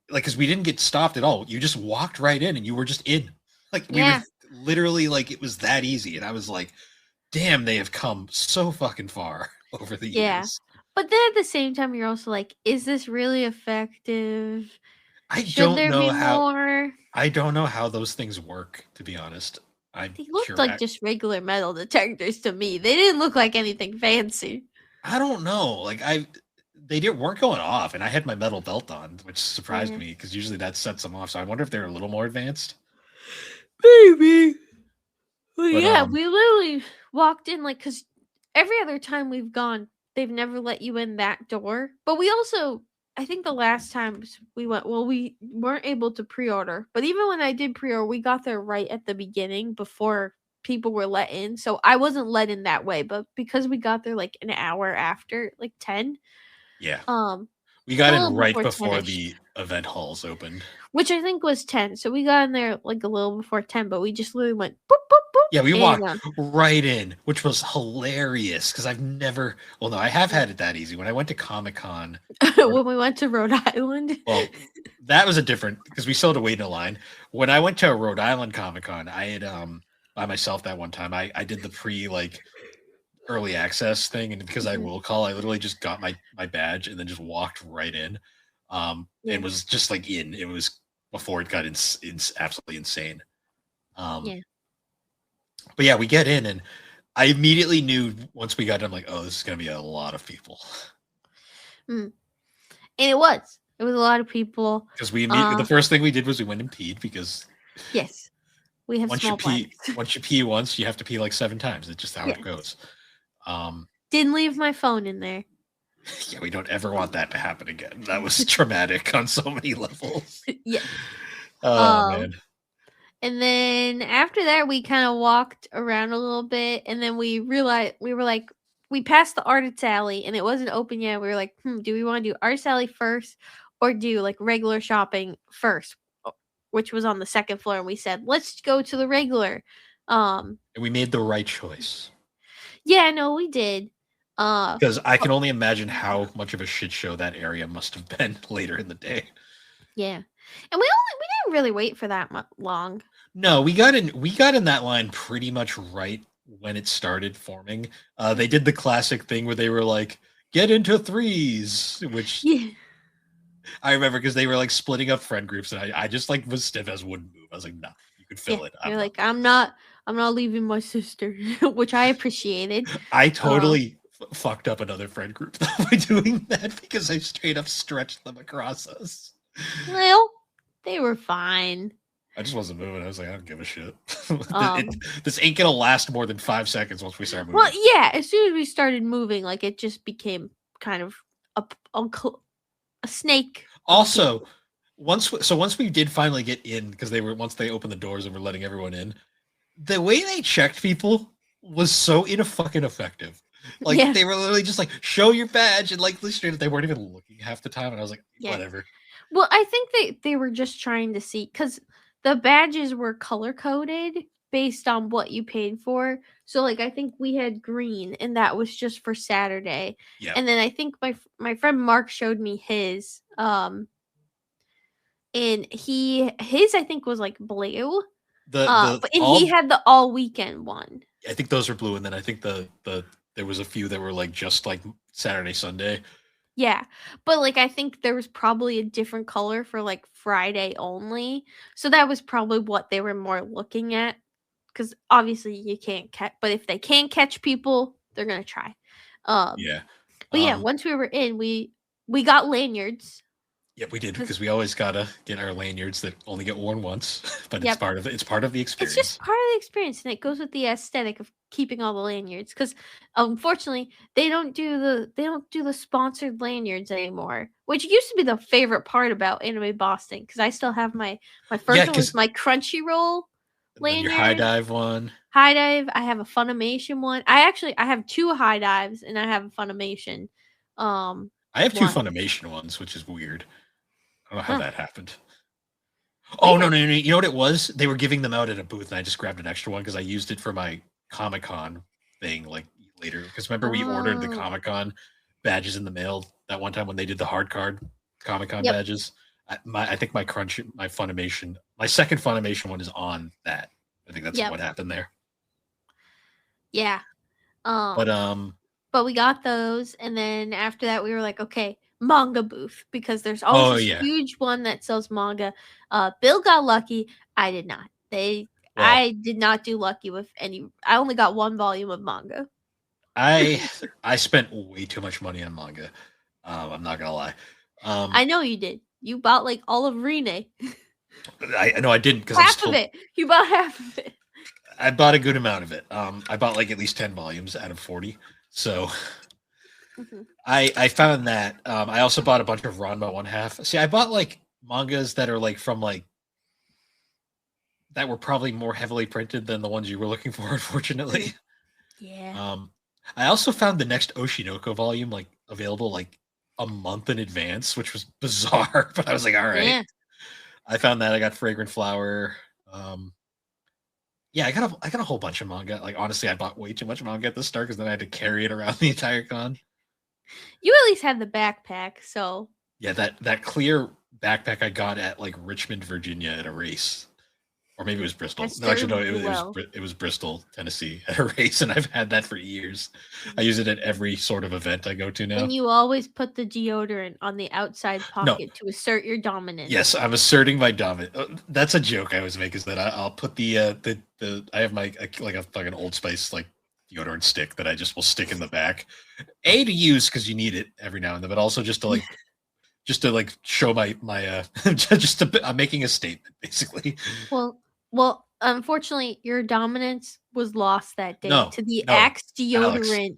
Like, because we didn't get stopped at all. You just walked right in, and you were just in. Like we were literally like it was that easy, and I was like, damn, they have come so fucking far over the years. But then at the same time, you're also like, is this really effective? I Should don't know how. More? I don't know how those things work, to be honest. They looked like just regular metal detectors to me. They didn't look like anything fancy. I don't know. Like they weren't going off, and I had my metal belt on, which surprised me because usually that sets them off. So I wonder if they're a little more advanced. Maybe. Well, yeah, we literally walked in like because every other time we've gone, they've never let you in that door. But we also, I think the last time we went, well, we weren't able to pre-order. But even when I did pre-order, we got there right at the beginning before people were let in. So I wasn't let in that way. But because we got there like an hour after, like 10. Yeah. We got in right before 10-ish. the event halls opened. Which I think was 10. So we got in there like a little before 10, but we just literally went boop, boop, boop. Yeah, we walked right in, which was hilarious because I've never, well, no, I have had it that easy. When I went to Comic-Con. When we went to Rhode Island. Well, that was a different, because we still had to wait in a line. When I went to Rhode Island Comic-Con, I had, by myself that one time, I did the early access thing, and because I will call, I literally just got my badge and then just walked right in. And was just like in. It was before it got absolutely insane. But yeah, we get in, and I immediately knew once we got in, I'm like, oh, this is gonna be a lot of people. And it was a lot of people. Because the first thing we did was we went and peed because we have small once you pee once, you have to pee like 7 times. It's just how it goes. Didn't leave my phone in there. Yeah, we don't ever want that to happen again. That was traumatic on so many levels. Yeah. Oh man. And then after that, we kind of walked around a little bit, and then we realized we passed the Artist Alley, and it wasn't open yet. We were like, do we want to do Artist Alley first, or do like regular shopping first, which was on the 2nd floor? And we said, let's go to the regular. And we made the right choice. Yeah, no, we did. Because I can only imagine how much of a shit show that area must have been later in the day. Yeah, and we didn't really wait for that long. No, we got in that line pretty much right when it started forming. They did the classic thing where they were like, "Get into threes," which I remember because they were like splitting up friend groups, and I just like was stiff as wouldn't move. I was like, "No, you could fill it." You're like, I'm not leaving my sister, which I appreciated. I totally fucked up another friend group by doing that because I straight up stretched them across us. Well, They were fine. I just wasn't moving. I was like, I don't give a shit. Um, This ain't gonna last more than 5 seconds once we start well, moving. yeah, as soon as we started moving, like it just became kind of a, a snake of a Also, people. once we did finally get in, because once they opened the doors and were letting everyone in, the way they checked people was so fucking effective. Like Yeah, they were literally just like, show your badge, and like straight up, they weren't even looking half the time, and I was like, yeah. whatever. Well, I think they were just trying to see because the badges were color coded based on what you paid for. So like I think we had green and that was just for Saturday. Yeah. And then I think my friend Mark showed me his and his I think was like blue. The But and he all had the all weekend one. I think those are blue, and then I think the there was a few that were like just like Saturday, Sunday. Yeah. But like I think there was probably a different color for like Friday only. So that was probably what they were more looking at because obviously you can't catch, but if they can catch people, they're gonna try. Um, Yeah. but yeah, Um, once we were in, we got lanyards. yeah, we did 'Cause- because we always gotta get our lanyards that only get worn once, but Yep, it's part of the it's just experience. part of the experience, and it goes with the aesthetic of keeping all the lanyards. Because unfortunately, they don't do the sponsored lanyards anymore, which used to be the favorite part about Anime Boston. Because I still have my Yeah, first one was because my Crunchyroll then your high lanyard. dive one. High dive. I have a Funimation one. I have two high dives and I have a Funimation I have two one. Funimation ones, which is weird. I don't know how Huh. that happened. Oh no, Weird. no, no! You know what it was? They were giving them out at a booth, and I just grabbed an extra one because I used it for my Comic Con thing, like later. Because remember, we ordered the Oh. Comic Con badges in the mail that one time when they did the hard card Comic Con Yep. badges. I think my Funimation, my second Funimation one is on that. I think that's Yep. what happened there. Yeah. But But we got those and then after that we were like, okay, manga booth because there's always oh this yeah. huge one that sells manga. Bill got lucky. I did not. Well, I did not do lucky with any. I only got one volume of manga. I I spent way too much money on manga. I'm not gonna lie. I know you did. You bought like all of Rene. I know I didn't because I'm Half of still it. You bought half of it. I bought a good amount of it. I bought like at least 10 volumes out of 40. So Mhm. I found that. I also bought a bunch of Ranma one half. See, I bought like mangas that are like from like that were probably more heavily printed than the ones you were looking for, unfortunately. Yeah. Um, I also found the next Oshinoko volume like available like a month in advance, which was bizarre. But I was like, all right. Yeah. I found that. I got Fragrant Flower. Um, yeah, I got a whole bunch of manga. Like honestly, I bought way too much manga at the start because then I had to carry it around the entire con. You at least had the backpack, so Yeah, that clear backpack I got at like Richmond, Virginia at a race, or maybe it was that Bristol. No, actually, no, served you well. it was Bristol, Tennessee at a race, and I've had that for years. I use it at every sort of event I go to now. And you always put the deodorant on the outside No, pocket to assert your yes, dominance. I'm asserting my dominance. That's a joke I always make is that I'll put the I have my like a fucking Old Spice like deodorant stick that I just will stick in the back. A to use because you need it every now and then, but also just to like show my just to I'm making a statement basically. Well, unfortunately, your dominance was lost that day No, to the no, Axe Alex, deodorant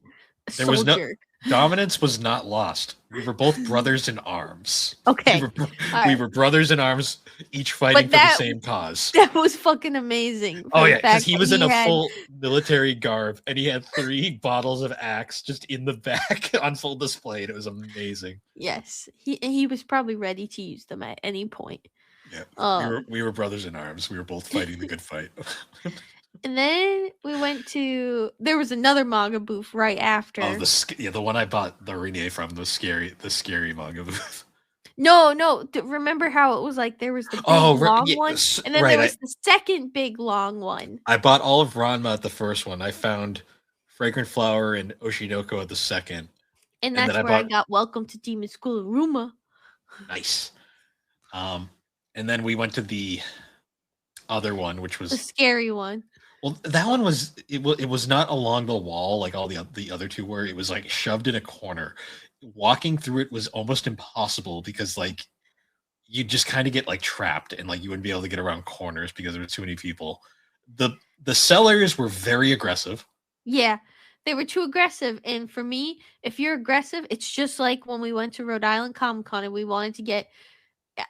there was no soldier. dominance was not lost. We were both brothers in arms. We Okay, were all we right, were brothers in arms, each fighting but for the that same cause. that was fucking amazing Oh for the yeah, because fact he that was in he a had full military garb and he had 3 bottles of Axe just in the back on full display. And it was amazing. yes, he was probably ready to use them at any point. Yeah, Um, we were brothers in arms. We were both fighting the good fight. and then we went to there was another manga booth right Oh, after. the one I bought the Rene from the scary manga booth. No, no. Remember how it was like there was the big Oh, long yeah, one, and then there right. was the second big long one, I bought all of Ranma at the first one. I found Fragrant Flower and Oshinoko at the second, and and then that's I where I bought got Welcome to Demon School of Ruma. Nice. Um, and then we went to the other one, which The was scary one. Oh, that one was it was not along the wall like all the other two were. It was like shoved in a corner. Walking through it was almost impossible because like you just kind of get like trapped and like you wouldn't be able to get around corners because there were too many people. The the sellers were very aggressive. Yeah, they were too aggressive. And for me, if you're aggressive, it's just like when we went to Rhode Island Comic Con and we wanted to get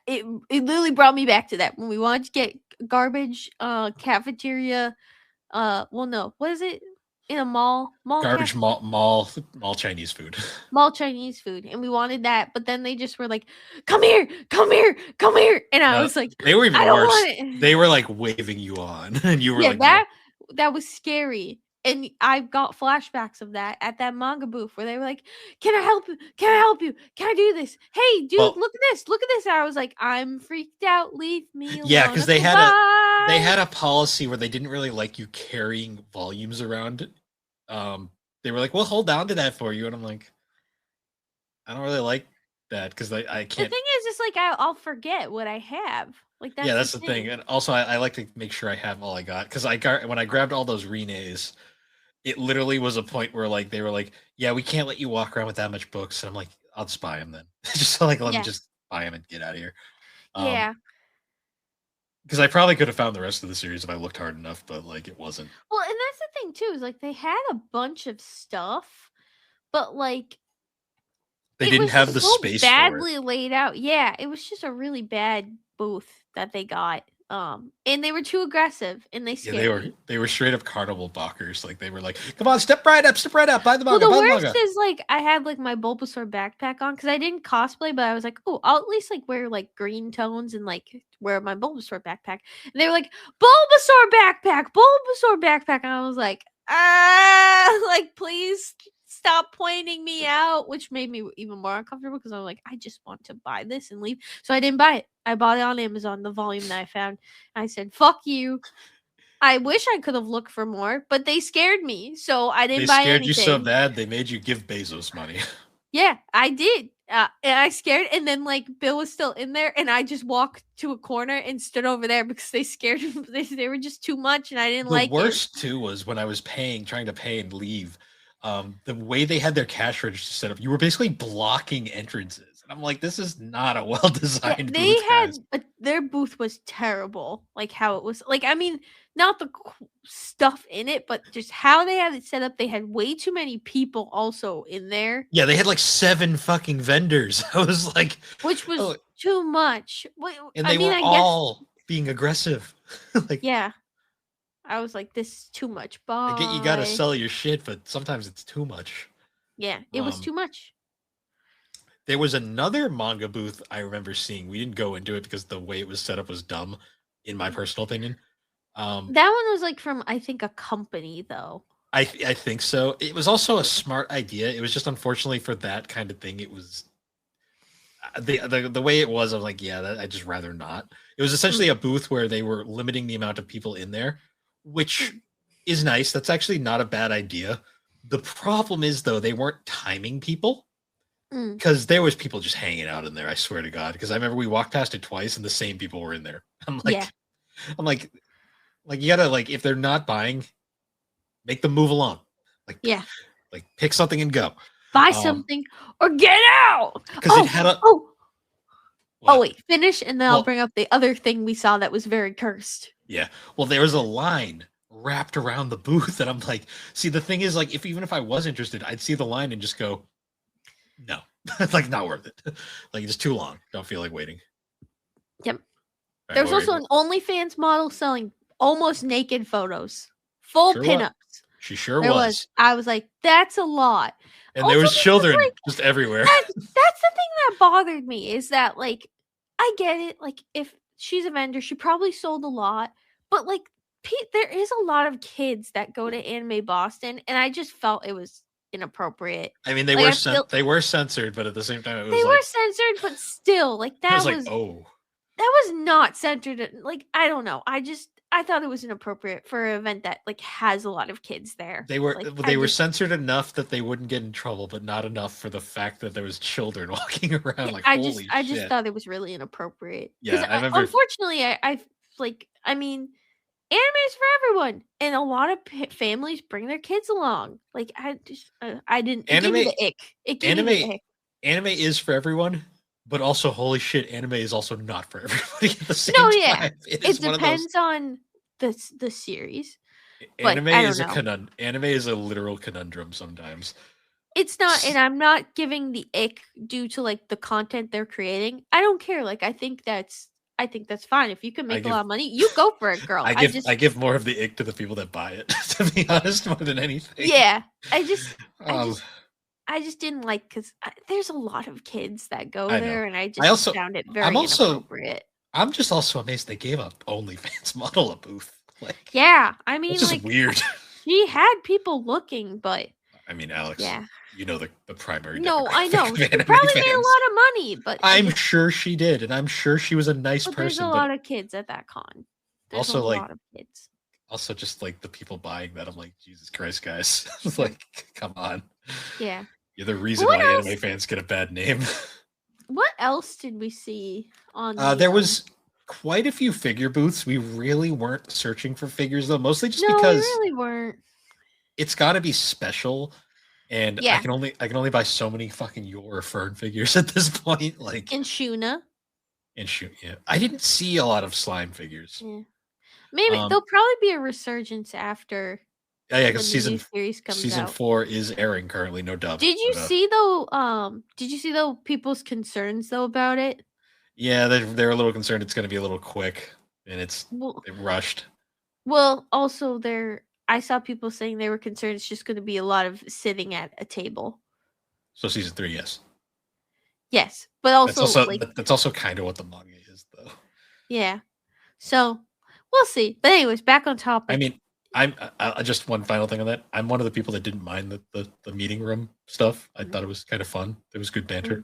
it. It literally brought me back to that when we wanted to get garbage, cafeteria. Well, no, what is it in a mall Garbage cafe? mall Chinese food. Mall Chinese food, and we wanted that, but then they just were like, "Come here, come here, come here," and I No, was like, they were "I even don't worse. want it." They were like waving you on, and you were Yeah, like, no. that was scary, and I got flashbacks of that at that manga booth where they were like, "Can I help you? Can I help you? Can I do this? Hey, dude, Well, look at this, look at this." And I was like, "I'm freaked out. Leave me yeah, alone." because Okay, they bye. had a policy where they didn't really like you carrying volumes around. They were like, "We'll hold down to that for you," and I'm like, I don't really like that because I The can't. thing is, just like I'll forget what I have. Like Yeah, that's the that's the thing, thing. and also I like to make sure I have all I got because I got when I grabbed all those renays, it literally was a point where like they were like, "Yeah, we can't let you walk around with that much books," and I'm like, "I'll just buy them then." Just so, like let me Yeah, just buy them and get out of here. Um, yeah. because I probably could have found the rest of the series if I looked hard enough, but like it wasn't. Well, and that's the thing too, is like they had a bunch of stuff, but like They it didn't was have just the so space for it. badly laid out. Yeah, it was just a really bad booth that they got. And they were too aggressive and they Yeah, scared me. they were straight up carnival balkers. Like they were like, "Come on, step right up, Well, the buy the worst manga." is like I had like my Bulbasaur backpack on because I didn't cosplay, but I was like, oh, I'll at least like wear like green tones and like wear my Bulbasaur backpack. And they were like, Bulbasaur backpack. And I was like, like please stop pointing me out, which made me even more uncomfortable because I was like, I just want to buy this and leave. So I didn't buy it. I bought it on Amazon, the volume that I found. I said, fuck you. I wish I could have looked for more, but they scared me, so I They didn't buy scared you so anything. bad they made you give Bezos money. Yeah, I did. And I scared, and then like Bill was still in there, and I just walked to a corner and stood over there because they scared me. They were just too much, and I didn't The like it. worst too was when I was trying to pay and leave. The way they had their cash register set up, you were basically blocking entrances, and I'm like, this is not a well Yeah, designed they booth, guys. had their booth was terrible. Like how it was. Like I mean, not the stuff in it, but just how they had it set up. They had way too many people also in there, Yeah, they had like 7 fucking vendors. I was like, which oh, was too much. and I they mean, were I guess all being aggressive. Like, yeah. I was like, this is too much. I get you got to Bye. sell your shit, but sometimes it's too much. Yeah, it was Um, too much. there was another manga booth I remember seeing. We didn't go into it because the way it was set up was dumb, in my personal opinion. Um, That one was like from I think a company though. I think so. It was also a smart idea. It was just unfortunately for that kind of thing, it was the way it was. I was like, yeah, that, I just rather not. It was essentially Mm, a booth where they were limiting the amount of people in there, which mm, is nice. That's actually not a bad idea. The problem is though they weren't timing people mm. because there was people just hanging out in there. I swear to God, because I remember we walked past it twice and the same people were in there. I'm Yeah, like, I'm like you gotta like if they're not buying, make them move along. yeah. Like pick something and go. Buy Um, something or get out. because it had a Oh. Oh what? wait, finish and then I'll Well, bring up the other thing we saw that was very cursed. yeah. Well, there was a line wrapped around the booth, and I'm like, see, the thing is, like, if even if I was interested, I'd see the line and just go, no, it's like not worth it. Like it's too long. Don't feel like waiting. Yep. All right, There's also an OnlyFans model selling almost naked photos. Full sure what? pinups. She sure There was. was, I was like, that's a lot. and there Also was because children like just everywhere. that's the thing that bothered me is that like I get it, like if she's a vendor, she probably sold a lot, but like there is a lot of kids that go to Anime Boston, and I just felt it was inappropriate. I mean, Like I feel they were censored, but at the same time, it they was were like censored, but still, like it was like, oh, that was not centered. Like I don't know, I thought it was inappropriate for an event that like has a lot of kids there. Like I they were just censored enough that they wouldn't get in trouble, but not enough for the fact that there was children walking around. Yeah, Like, holy I just shit! thought it was really inappropriate because Yeah, I remember. unfortunately I like I mean anime is for everyone, and a lot of families bring their kids along. Like I just I didn't. It gave me Anime the ick. It gave me the anime ick. anime is for everyone, But also, holy shit, anime is also not for everybody at the No, same yeah. time. It It is one of those. depends on the series, but Anime I is don't a know. anime is a literal conundrum sometimes. It's not, and I'm not giving the ick due to like the content they're creating. I don't care. Like I think that's fine. If you can I make a lot give of money, you go for it, girl. I give more of the ick to the people that buy it, to be honest, more than anything. Yeah. I just I Um, just I just didn't like because there's a lot of kids that go I know. there, and I I just also found it I'm very also inappropriate. I'm just also amazed they gave a OnlyFans model a booth. Like Yeah, I that's mean, just like weird. she had people looking, but I mean, Alex, yeah. you know the primary No, I demographic know. of She anime probably made a fans. lot of money, but I I'm just sure she did, and I'm sure she was a nice but there's a person, but lot of kids at that con. There's a also like lot of kids. also just like the people buying that. I'm like, Jesus Christ, guys. It's like, come on. Yeah. You're the But reason what why anime else fans get a bad name. what else did we see on the There was quite a few figure booths. We really weren't searching for figures though, mostly just No, we because really weren't. it's got to be special, and Yeah. I can only buy so many fucking your Fern figures at this point. Like, And Shuna. and shoot, yeah, I didn't see a lot of slime figures. Yeah. Maybe Um, there'll probably be a resurgence after yeah, when because the new series comes season out. 4 is airing currently, no dub. But Did you see though people's concerns though about it? yeah, they're a little concerned it's going to be a little quick, and Well, it rushed. also there I saw people saying they were concerned it's just going to be a lot of sitting at a table. So season 3, yes, Yes, but also like that's also kind of what the manga is, though. yeah. So, we'll see. But anyways, back on I topic. mean, just one final thing on that. I'm one of the people that didn't mind the meeting room stuff. I Mm, thought it was kind of fun. There was good banter.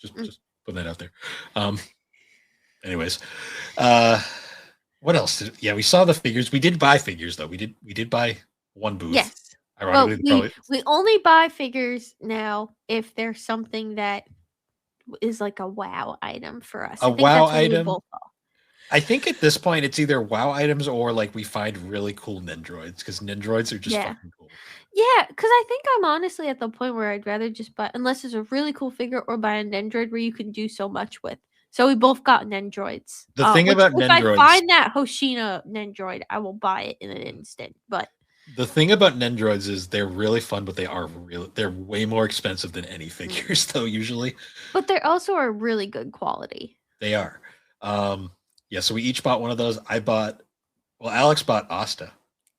mm, mm. Just putting that out there. Um, anyways, uh, what else? Yeah, we saw the figures. We did buy figures though. We did buy one booth. Yes. Ironically, But probably we only buy figures now if there's something that is like a wow item for us. a I think wow that's what we item. both saw. I think at this point it's either wow items or like we find really cool Nendroids because Nendroids are just Yeah. fucking cool. Yeah, because I think I'm honestly at the point where I'd rather just buy, unless it's a really cool figure, or buy an Android where you can do so much with. So we both got Nendroids. The thing Which about if I Nendroids find that Hoshina Nendroid, I will buy it in an instant. But The thing about Nendroids is they're really fun, but they're way more expensive than any mm, figures though, usually. but they also are really good quality. They are. Yeah, so we each bought one of those. Alex bought Asta.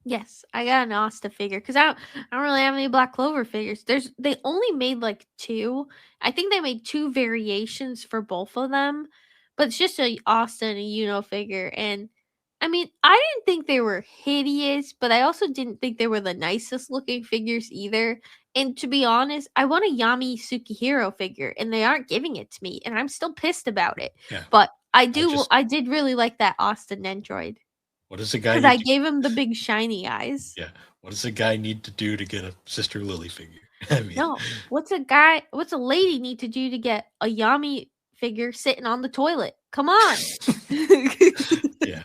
Yes, I got an Asta figure because I don't really have any Black Clover figures. They only made like two. I think they made two variations for both of them, but it's just a Asta and a Uno figure. And I mean, I didn't think they were hideous, but I also didn't think they were the nicest looking figures either. And to be honest, I want a Yami Sukihiro figure, and they aren't giving it to me, and I'm still pissed about it. Yeah. But I just I did really like that Asta Nendroid. what does a guy Because I need to gave him the big shiny eyes. yeah, what does a guy need to do to get a Sister Lily figure? I mean, No, what's a lady need to do to get a Yami figure sitting on the toilet? Come on. yeah.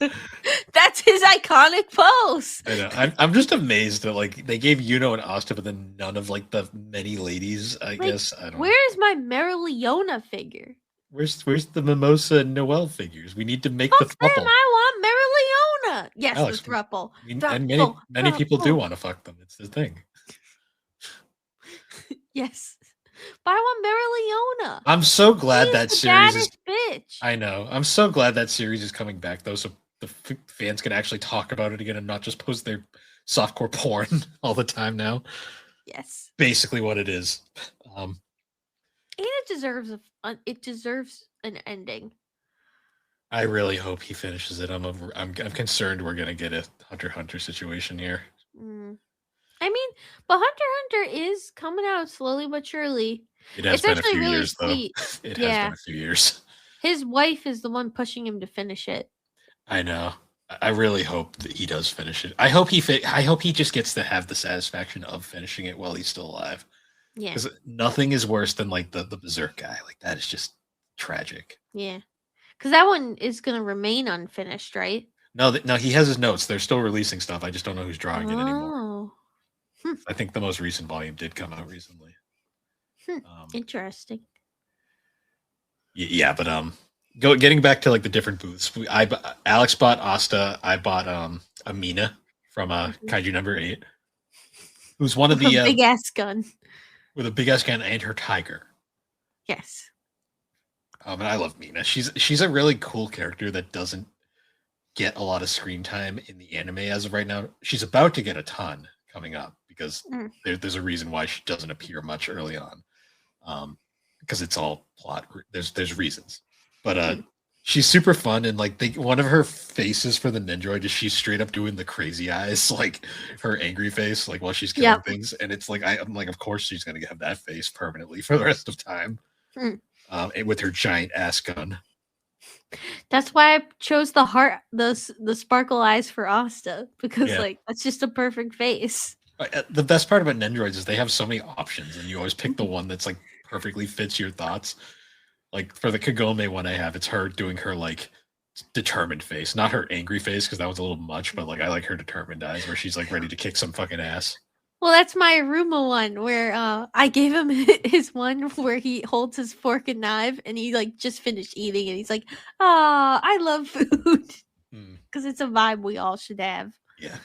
That's his iconic pose. I know. I'm just amazed that like they gave Yuno and Asta, but then none of like the many ladies, I Like, guess. I don't know. where's my Marileona figure? Where's the Mimosa and Noel figures? We need to make the Fuck them, thruple. I want Marileona. Yes, Alex, the thruple. and Thruple, many people do thruple. want to fuck them. It's the thing. Yes. But I want Marileona. I'm so glad that She's the series is. baddest bitch. I know. I'm so glad that series is coming back though, so the fans can actually talk about it again and not just post their softcore porn all the time now. Yes. Basically, what it is. Um, And it deserves an ending. I really hope he finishes it. I'm concerned we're gonna get a Hunter x Hunter situation here. Mm. I mean, but Hunter x Hunter is coming out slowly but surely. It has It's been a actually few really years though. sweet. It has Yeah. been a few years. His wife is the one pushing him to finish it. I know. I really hope that he does finish it. I hope I hope he just gets to have the satisfaction of finishing it while he's still alive. Yeah. Because nothing is worse than like the Berserk guy. Like that is just tragic. Yeah. Because that one is going to remain unfinished, right? No, he has his notes. They're still releasing stuff. I just don't know who's drawing it anymore. Oh. I think the most recent volume did come out recently. Interesting. Yeah, but getting back to like the different booths. Alex bought Asta. I bought Amina from Mhm. Kaiju number 8, who's one of With a the big ass gun. with a big ass gun and her tiger. Yes. And I love Mina. She's a really cool character that doesn't get a lot of screen time in the anime as of right now. She's about to get a ton coming up because Mm. there's a reason why she doesn't appear much early on, because it's all plot. There's reasons, but Mm. she's super fun, and like one of her faces for the Nendroid is she's straight up doing the crazy eyes, like her angry face, like while she's killing Yep. things, and it's like I'm like, of course she's gonna have that face permanently for the rest of time, Mm. and with her giant ass gun. That's why I chose the heart, the sparkle eyes for Asta because Yeah. like that's just a perfect face. The best part about Nendroids is they have so many options, and you always pick the one that's like perfectly fits your thoughts. Like for the Kagome one I have, it's her doing her like determined face, not her angry face because that was a little much. But like I like her determined eyes where she's like ready to kick some fucking ass. Well, that's my Aruma one where I gave him his one where he holds his fork and knife and he like just finished eating and he's like, "Ah, I love food," because it's a vibe we all should have. Yeah,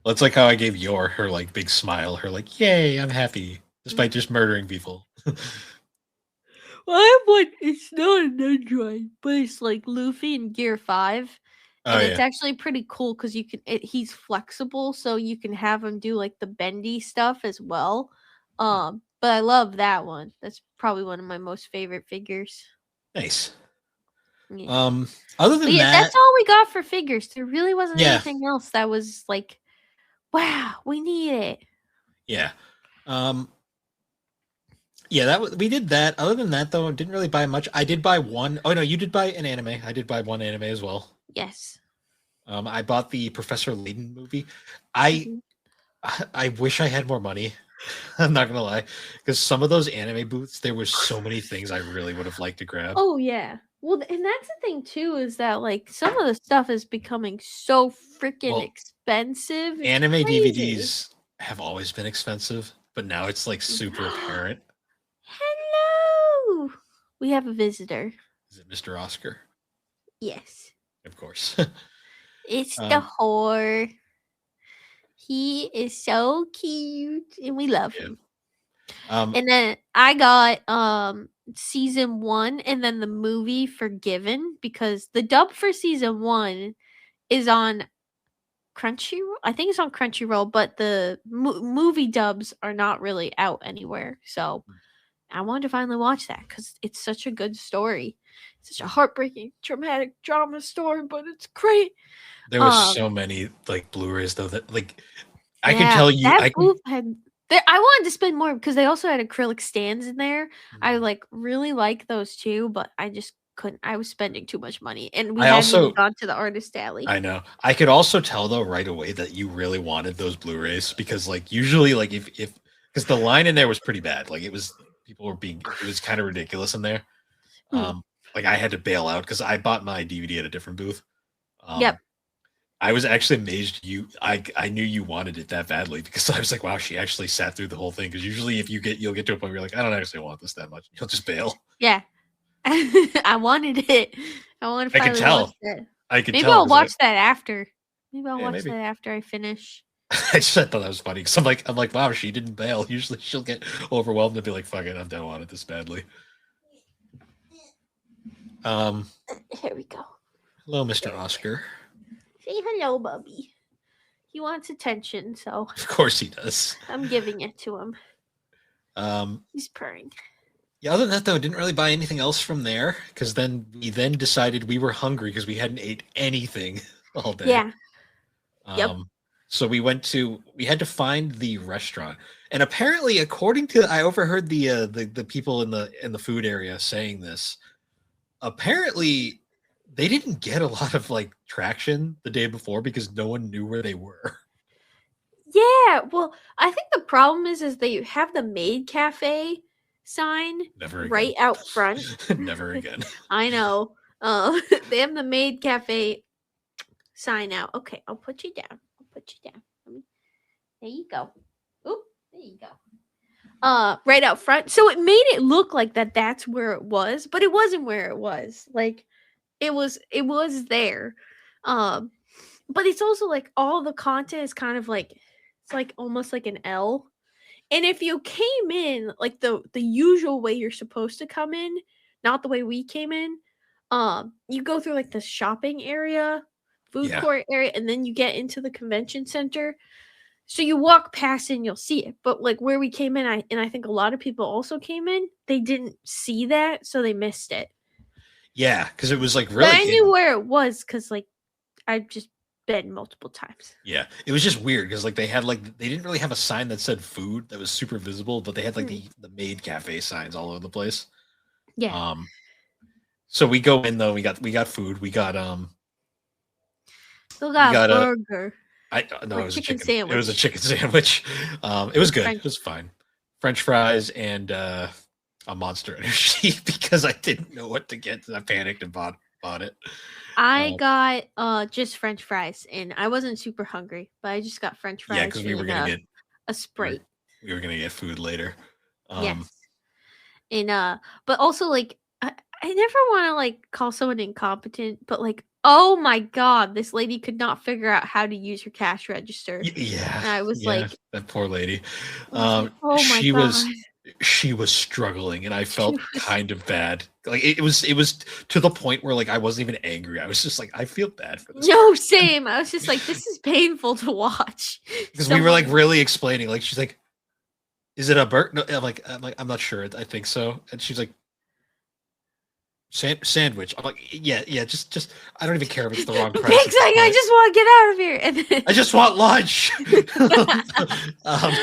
well, it's like how I gave Yor her like big smile, her like, "Yay, I'm happy," despite just murdering people. Well, I have one. It's not an Android, but it's like Luffy in Gear 5. Oh And it's yeah, actually pretty cool because he's flexible, so you can have him do like the bendy stuff as well. But I love that one. That's probably one of my most favorite figures. nice. Yeah. Um, Other But than yeah, that, that's all we got for figures. There really wasn't yeah, anything else that was like, wow, we need it. yeah. Um, Yeah, we did that. Other than that, though, I didn't really buy much. I did buy one. Oh no, you did buy an anime. I did buy one anime as well. Yes. I bought the Professor Layton movie. I Mhm. I wish I had more money. I'm not gonna lie, because some of those anime booths, there was so many things I really would have liked to grab. Oh yeah. Well, and that's the thing too is that like some of the stuff is becoming so freaking Well, expensive. It's anime crazy. DVDs have always been expensive, but now it's like super apparent. Hello. We have a visitor. Is it Mr. Oscar? Yes. Of course. It's the um, whore. He is so cute and we love yeah. him. Um, And then I got season 1 and then the movie Forgiven because the dub for season 1 is on Crunchyroll. I think it's on Crunchyroll, but the movie dubs are not really out anywhere. So I wanted to finally watch that because it's such a good story. Such a heartbreaking, traumatic drama story, but it's great. there was Um, so many like Blu-rays though that like I can yeah, tell you that I can booth had. I wanted to spend more because they also had acrylic stands in there. I hmm. like really like those too, but I just couldn't. I was spending too much money, and we I hadn't even also gone to the artist alley. I know. I could also tell though right away that you really wanted those Blu-rays because like usually like if because the line in there was pretty bad. Like it was people were being it was kind of ridiculous in there. Hmm. Like I had to bail out because I bought my DVD at a different booth. Yep. Um I was actually amazed I knew you wanted it that badly because I was like, wow, she actually sat through the whole thing. Because usually if you'll get to a point where you're like, I don't actually want this that much. You'll just bail. Yeah. I wanted it. I want to I could finally watch tell. that. I could Maybe tell I'll because I watch that after. Maybe I'll yeah, watch maybe. that after I finish. I just thought that was funny because I'm like, wow, she didn't bail. Usually she'll get overwhelmed and be like, fuck it, I don't want it this badly. Um, Here we go. Hello, Mr. Oscar. Say hello, Bubby. He wants attention, so Of course he does. I'm giving it to him. Um, He's purring. yeah, other than that though, I didn't really buy anything else from there because then we then decided we were hungry because we hadn't ate anything all day. Yeah. Yep. Um, so we had to find the restaurant, and apparently, according to I overheard the people in the food area saying this. Apparently, they didn't get a lot of like traction the day before because no one knew where they were. Yeah. Well, I think the problem is they have the maid cafe sign Never again. right out front. Never again. I know. They have the maid cafe sign out. Okay, I'll put you down. I'll put you down. There you go. Oop, there you go. right out front. So it made it look like that's where it was, but it wasn't where it was. Like it was there. Um but it's also like all the content is kind of like it's like almost like an L. And if you came in like the usual way you're supposed to come in, not the way we came in, you go through like the shopping area, food Yeah. court area, and then you get into the convention center. So you walk past and you'll see it. But like where we came in, I think a lot of people also came in, they didn't see that, so they missed it. Yeah, because it was like But really I knew where it was because like I've just been multiple times. yeah, it was just weird because like they had like they didn't really have a sign that said food that was super visible, but they had like the maid cafe signs all over the place. Yeah. Um, so we go in though. We got food. Still We got got a a burger I no, or it was a chicken chicken. It was a sandwich. chicken sandwich. It was good. French. It was fine. French fries and a Monster Energy because I didn't know what to get. I panicked and bought it. I Um, got just French fries and I wasn't super hungry, but I just got French yeah, fries because we were and gonna get a we were, Sprite. we were gonna get food later. Um, Yes. And but also like I never want to like call someone incompetent, but like oh my god, this lady could not figure out how to use her cash register. Yeah, And I was yeah, like that poor lady. I was like, "Oh my She god." was struggling, and I She felt was kind of bad. Like it was to the point where like I wasn't even angry. I was just like, I feel bad for this no, person same. I was just like this is painful to watch. because we were like Someone really explaining. Like she's like, "Is it a burger?" No, I'm not sure. I think so. And she's like, Sandwich." I'm like, yeah. Just I don't even care if it's the wrong Pig's price. like, I just want to get out of here. And then I just want lunch. um,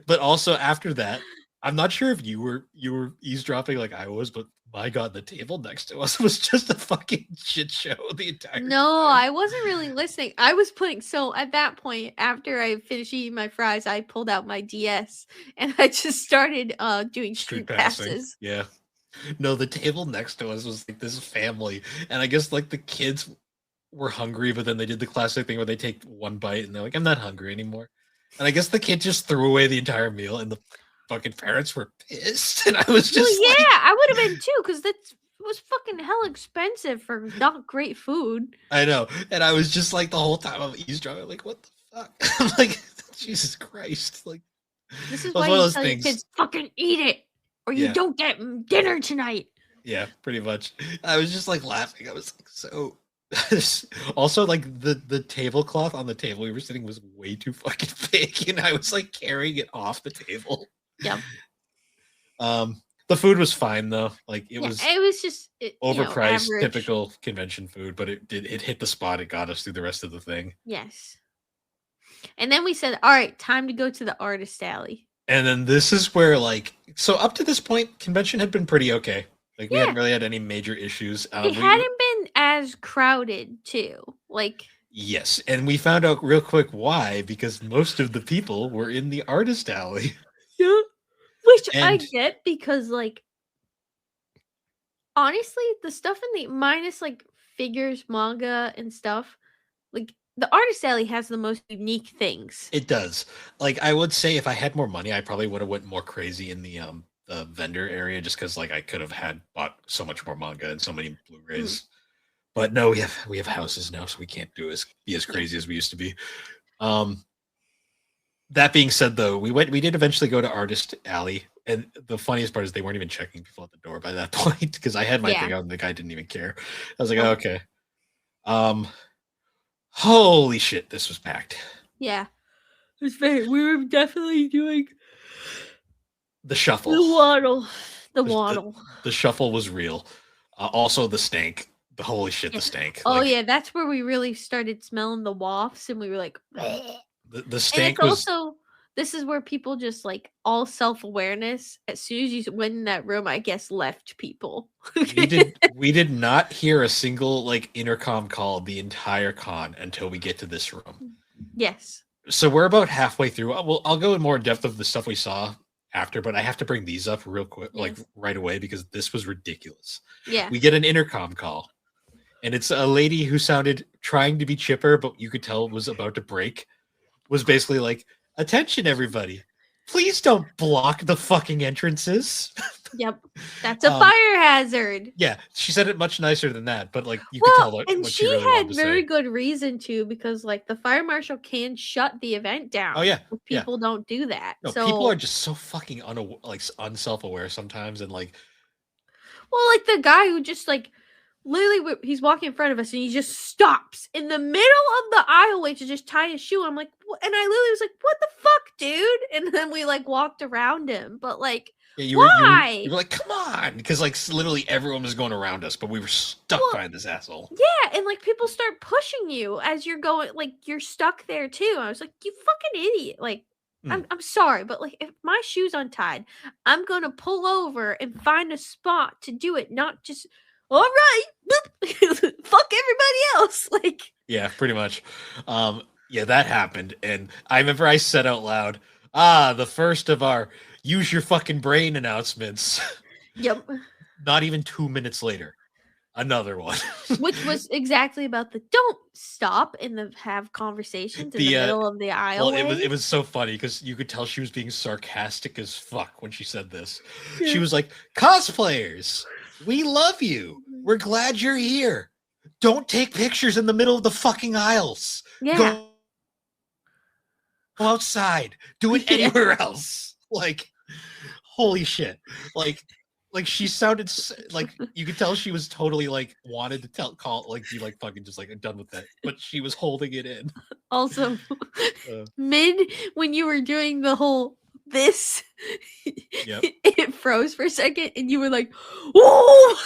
but also after that, I'm not sure if you were eavesdropping like I was, but my god, the table next to us was just a fucking shit show the entire no, time. I wasn't really listening. I was putting so at that point, after I finished eating my fries, I pulled out my DS and I just started doing Street street passing. passes. Yeah. No, the table next to us was like this family. And I guess like the kids were hungry, but then they did the classic thing where they take one bite and they're like, I'm not hungry anymore. And I guess the kid just threw away the entire meal and the fucking parents were pissed. And I was Well, just like, yeah, I would have been too, because that was fucking hell expensive for not great food. I know. And I was just like the whole time I'm eavesdropping, like, what the fuck? I'm like, Jesus Christ. Like This it is was why one of you those tell your things. kids, fucking eat it, or you Yeah. don't get dinner tonight. Yeah, pretty much. I was just like laughing. I was like so also like the tablecloth on the table we were sitting was way too fucking big and I was like carrying it off the table. Yep. The food was fine though. Like it Yeah, was it was just overpriced, average. typical convention food, but it hit the spot. It got us through the rest of the thing. Yes. And then we said, all right, time to go to the artist alley. And then this is where like so up to this point, convention had been pretty okay. Like we Yeah. hadn't really had any major issues. It hadn't been as crowded too. Like Yes, and we found out real quick why because most of the people were in the artist alley. yeah. Which I And get because like honestly, the stuff in the minus like figures, manga and stuff, like the artist alley has the most unique things. it does. Like I would say if I had more money, I probably would have went more crazy in the vendor area just because like I could have had bought so much more manga and so many Blu-rays. But no, we have houses now, so we can't be as crazy as we used to be. That being said, though, we did eventually go to Artist Alley, and the funniest part is they weren't even checking people at the door by that point because I had my thing out and the guy didn't even care. I was like, oh, okay. Holy shit, this was packed. Yeah. It was very we were definitely doing the shuffle. The waddle. The waddle. The shuffle was real. Also the stank. The holy shit, the stank. Oh yeah, that's where we really started smelling the wafts and we were like the stank and was also this is where people just like all self-awareness as soon as you went in that room I guess left people. we did not hear a single like intercom call the entire con until we get to this room. Yes. So we're about halfway through. I'll go in more in depth of the stuff we saw after, but I have to bring these up real quick, like right away, because this was ridiculous. Yeah. We get an intercom call, and it's a lady who sounded trying to be chipper, but you could tell was about to break. Was basically like, "Attention, everybody! Please don't block the fucking entrances. Yep, that's a fire hazard. Yeah, she said it much nicer than that, but like you could Well, tell and what she she really wanted had to very say. good reason to, because like the fire marshal can shut the event down Oh yeah, if yeah. people don't do that. No, people are So, just so fucking unself-aware sometimes, and like well, like the guy who just like literally he's walking in front of us and he just stops in the middle of the aisleway to just tie his shoe. I'm like, and I literally was like, "What the fuck, dude?" And then we like walked around him, but like, yeah, why? you were like, come on, because like literally everyone was going around us, but we were stuck Well, behind this asshole. yeah, and like people start pushing you as you're going, like you're stuck there too. I was like, "You fucking idiot!" Like, I'm sorry, but like if my shoe's untied, I'm gonna pull over and find a spot to do it, not just all right, fuck everybody else. Like, Yeah, pretty much. Yeah, that happened, and I remember I said out loud, "Ah, the first of our use your fucking brain announcements." yep. Not even 2 minutes later, another one. Which was exactly about the don't stop in the have conversations in the the middle of the Well, aisleway. it was so funny because you could tell she was being sarcastic as fuck when she said this. She Yeah. was like, "Cosplayers, we love you. Mhm. We're glad you're here. Don't take pictures in the middle of the fucking aisles. Yeah. Go outside. Do it Yeah. anywhere else." Like, holy shit. Like she sounded like you could tell she was totally like wanted to call like be like fucking just like done with that, but she was holding it in. Also, Uh, mid when you were doing the whole this, Yep. it froze for a second, and you were like, "Whoa!"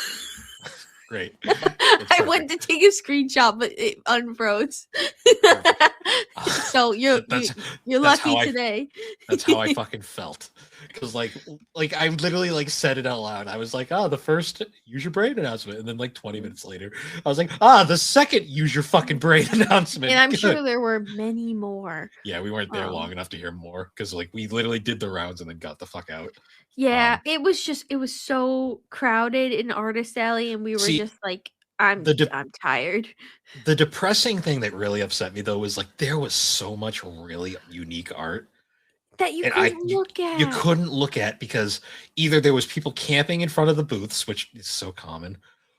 Great. I went to take a screenshot, but it unfroze. So you're lucky today. That's how I fucking felt. Because like I literally like said it out loud. I was like, "Oh, the first use your brain announcement," and then like 20 minutes later, I was like, "Ah, the second use your fucking brain announcement." And I'm Good. sure there were many more. Yeah, we weren't there long enough to hear more because like we literally did the rounds and then got the fuck out. Yeah, it was so crowded in Artist Alley, and we were See, just like, I'm tired. the depressing thing that really upset me though was like there was so much really unique art That you and couldn't look you at. couldn't look at because either there was people camping in front of the booths, which is so common,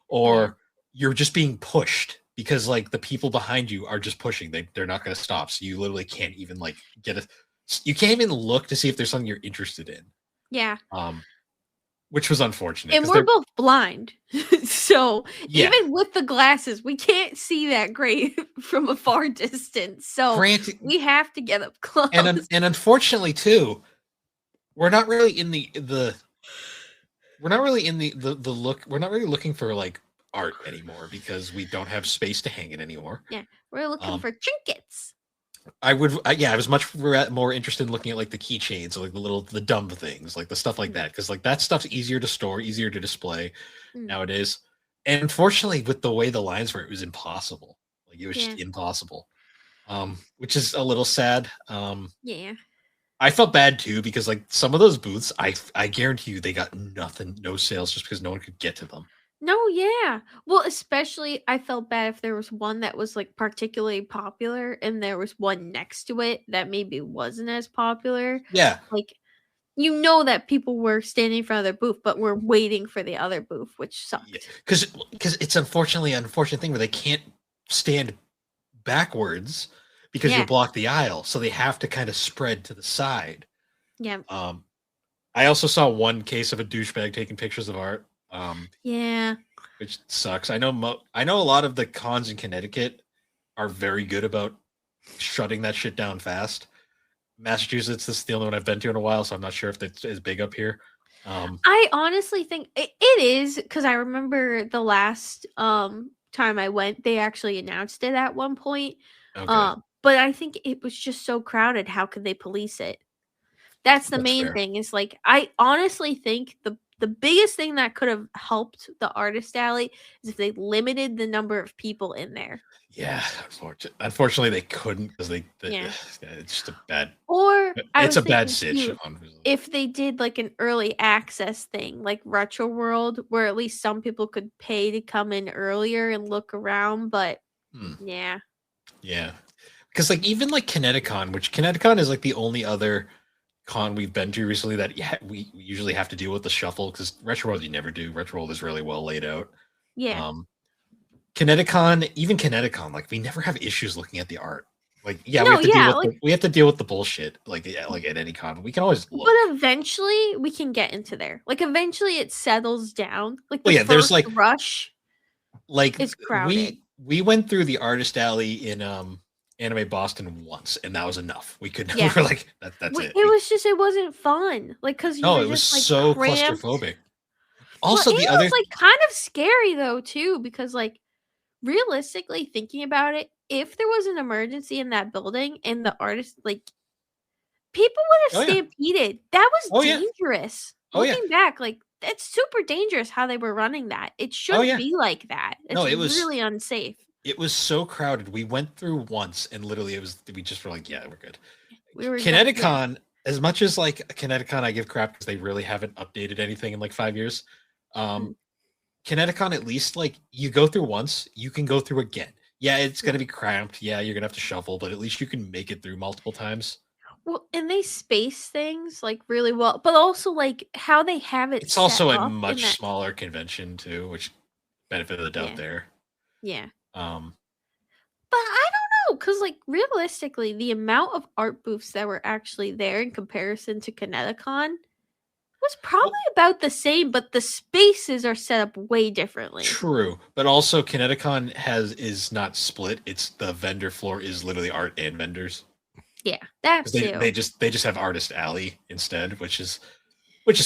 or you're just being pushed because like the people behind you are just pushing. They're not going to stop. So you literally can't even like you can't even look to see if there's something you're interested in. Yeah. Which was unfortunate. And we're both blind. So Yeah. even with the glasses, we can't see that great from a far distance. So Granted, we have to get up close. and unfortunately too, we're not really in the we're not really in the look. We're not really looking for like art anymore because we don't have space to hang it anymore. Yeah, we're looking for trinkets. I was much more interested in looking at like the keychains, like the dumb things, like the stuff like that, because like that stuff's easier to store, easier to display nowadays. And unfortunately, with the way the lines were, it was impossible. Like it was just impossible. Which is a little sad. Yeah. I felt bad too because like some of those booths, I guarantee you they got nothing, no sales, just because no one could get to them. No, yeah. Well, especially I felt bad if there was one that was like particularly popular and there was one next to it that maybe wasn't as popular. Yeah. Like, you know that people were standing in front of their booth, but were waiting for the other booth, which sucked. Because it's unfortunately an unfortunate thing where they can't stand backwards because you'll block the aisle, so they have to kind of spread to the side. Yeah. I also saw one case of a douchebag taking pictures of art. Yeah. Which sucks. I know a lot of the cons in Connecticut are very good about shutting that shit down fast. Massachusetts is the only one I've been to in a while, so I'm not sure if it's as big up here. I honestly think it is, because I remember the last time I went, they actually announced it at one point. Okay. But I think it was just so crowded. How could they police it? That's the main thing. Is like, I honestly think the biggest thing that could have helped the Artist Alley is if they limited the number of people in there. Yeah, unfortunately they couldn't because it's just a bad. Or it's a bad sitch. If they did like an early access thing, like Retro World, where at least some people could pay to come in earlier and look around. But yeah, because like even like Kineticon, which Kineticon is like the only other con we've been to recently that we usually have to deal with the shuffle because Retro World you never do. Retro World is really well laid out. Yeah. Um, Kineticon, even Kineticon, like we never have issues looking at the art. Like, yeah, we No, have to deal yeah, with like, we have to deal with the bullshit. Like, yeah, like at any con, we can always but look. eventually we can get into there. Like eventually it settles down. Like the Well, yeah, there's first rush like is crowded. we went through the artist alley in Anime Boston once, and that was enough. We could we Yeah. were like that's it. It was just it wasn't fun. Like cuz you No, were it was just like so cramped. claustrophobic. Well, Also, it the was other like kind of scary though too because like realistically thinking about it, if there was an emergency in that building and the artist like people would have oh yeah, stampeded. That was oh yeah, dangerous. oh yeah, Looking back, like that's super dangerous how they were running that. It oh shouldn't yeah. be like that. No, It's really unsafe. it was so crowded. We went through once, and literally it was we just were like, yeah, we're good. We were done. Yeah. Kineticon, as much as like Kineticon, I give crap because they really haven't updated anything in like 5 years. Mm. Kineticon, at least like you go through once, you can go through again. Yeah, it's Yeah. gonna be cramped. Yeah, you're gonna have to shuffle, but at least you can make it through multiple times. Well, and they space things like really well, but also like how they have it It's set also a up in much that. smaller convention too, which benefit of the doubt Yeah. there. Yeah. Um, But I don't know, because like realistically, the amount of art booths that were actually there in comparison to Kineticon was probably well, about the same, but the spaces are set up way differently. true, but also Kineticon is not split. It's the vendor floor is literally art and vendors. Yeah, that 'Cause too. they just have artist alley instead, which is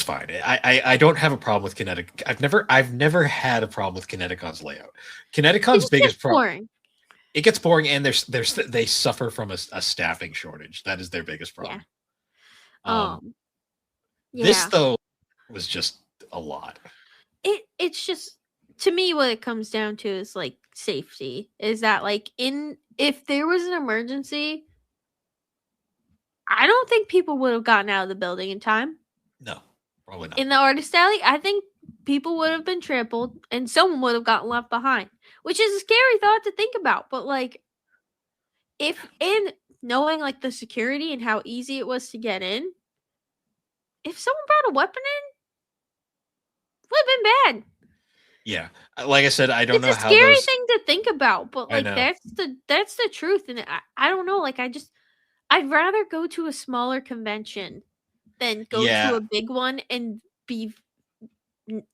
fine. I don't have a problem with Kinetic. I've never had a problem with Kineticon's layout. It Kineticon's just gets biggest problem, boring. it gets boring, and they suffer from a staffing shortage. That is their biggest Yeah. problem. Um, this Yeah. though was just a lot. It's just to me what it comes down to is like safety. Is that like in if there was an emergency, I don't think people would have gotten out of the building in time. No, probably not. In the artist alley, I think people would have been trampled and someone would have gotten left behind, which is a scary thought to think about. But like, if in knowing like the security and how easy it was to get in, if someone brought a weapon in, would have been bad. Yeah, like I said, I don't It's know a how scary those. thing to think about, but I like know. that's the truth, and I don't know. Like I'd rather go to a smaller convention than go to Yeah, a big one and be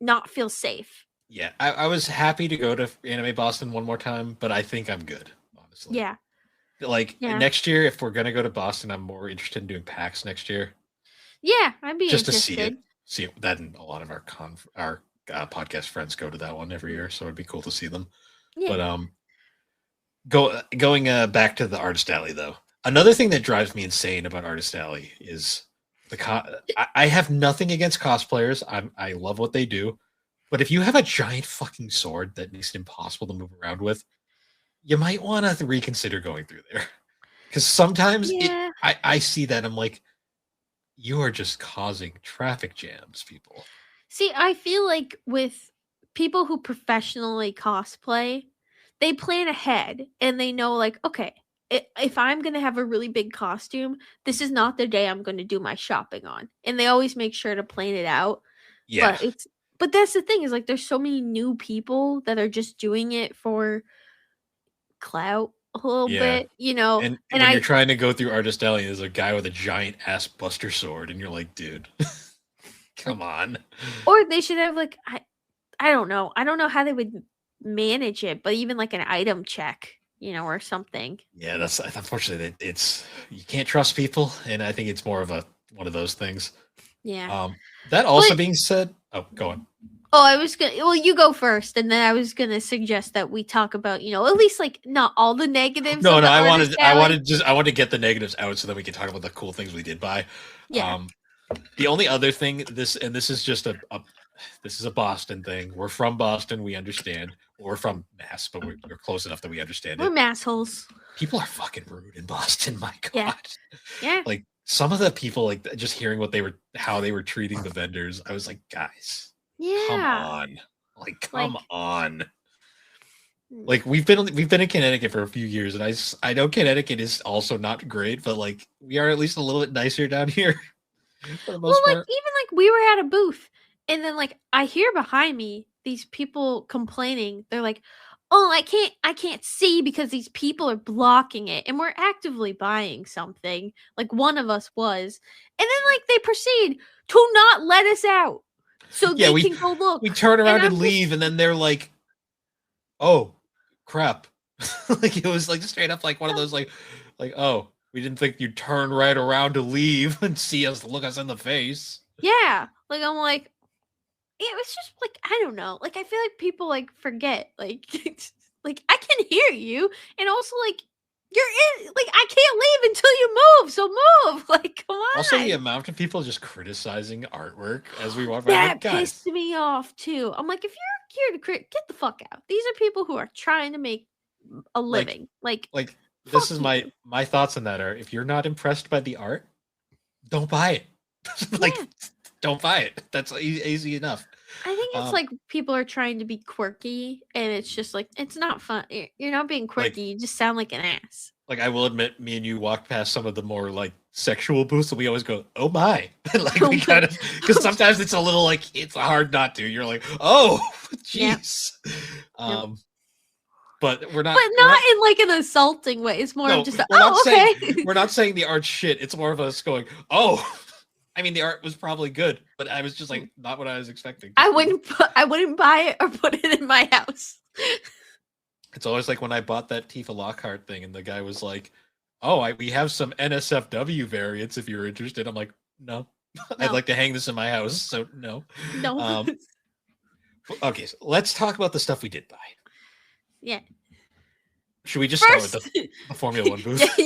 not feel safe. yeah. I was happy to go to Anime Boston one more time, but I think I'm good, honestly. Yeah, Like yeah, next year, if we're gonna go to Boston, I'm more interested in doing PAX next year, yeah. I'd be just to see it. interested. See it. That and a lot of our podcast friends go to that one every year, so it'd be cool to see them. Yeah. But going back to the Artist Alley though, another thing that drives me insane about Artist Alley is I have nothing against cosplayers. I love what they do, but if you have a giant fucking sword that makes it impossible to move around with, you might want to reconsider going through there. Because sometimes Yeah. I see that I'm like, you are just causing traffic jams, people. See, I feel like with people who professionally cosplay, they plan ahead and they know, like, okay, if I'm going to have a really big costume, this is not the day I'm going to do my shopping on. And they always make sure to plan it out. Yeah, But that's the thing is, like, there's so many new people that are just doing it for clout a little yeah. bit, you know? And And when you're trying to go through Artist Alley, there's a guy with a giant ass buster sword, and you're like, dude, come on. or they should have, like, I don't know. I don't know how they would manage it, but even like an item check, you know, or something. Yeah, that's unfortunately it's you can't trust people, and I think it's more of a one of those things. Yeah. That also But being said, oh, go on. oh, I was gonna. Well, you go first, and then I was gonna suggest that we talk about, you know, at least like not all the negatives. No, of no, the Artist I Alley. wanted to get the negatives out so that we can talk about the cool things we did buy. Yeah. The only other thing this is just this is a Boston thing. We're from Boston, we understand. We're from Mass, but we're close enough that we understand We're it. massholes. People are fucking rude in Boston. My God, Yeah. Yeah. like some of the people, like just hearing how they were treating the vendors, I was like, guys, come Yeah. on, like come Like, on. mm, Like we've been in Connecticut for a few years, and I know Connecticut is also not great, but like we are at least a little bit nicer down here. for the Well, most like part. even like we were at a booth, and then like I hear behind me these people complaining. They're like, "Oh, I can't see because these people are blocking it," and we're actively buying something. Like one of us was, and then like they proceed to not let us out so Yeah, they can go we look, turn and around I'm and just leave, and then they're like, "Oh, crap!" Like it was like straight up like one of those like oh, we didn't think you'd turn right around to leave and see us look us in the face. yeah, like I'm like it was just like I don't know. Like I feel like people like forget like like I can hear you and also like you're in like I can't leave until you move. So move. Like come Also, the on. amount of people just criticizing artwork as we walk by, I'm like, That pissed guys, me off too. I'm like if you're here to get the fuck out. These are people who are trying to make a like, living. Like like this fuck is you. my thoughts on that are: if you're not impressed by the art, don't buy it. Like, Yeah. don't buy it. That's easy enough. I think it's Um, like people are trying to be quirky and it's just like it's not fun. You're not being like quirky. You just sound like an ass. like I will admit, me and you walked past some of the more like sexual booths, and we always go, "Oh my!" Like Oh we my kind of, because sometimes it's a little like it's hard not to. You're like, "Oh, yeah. jeez." Yep. Um, but But we're not not. in like an assaulting way. It's more of No, just a, we're not oh saying okay. the art's shit. It's more of us going, "Oh." I mean, the art was probably good, but I was just like not what I was expecting to see. I wouldn't buy it or put it in my house. It's always like when I bought that Tifa Lockhart thing, and the guy was like, "Oh, we have some NSFW variants if you're interested." I'm like, "No, I'd No, like to hang this in my house." So no. no. Um, okay, so let's talk about the stuff we did buy. Yeah. Should we just start with First, the Formula One yeah, booth?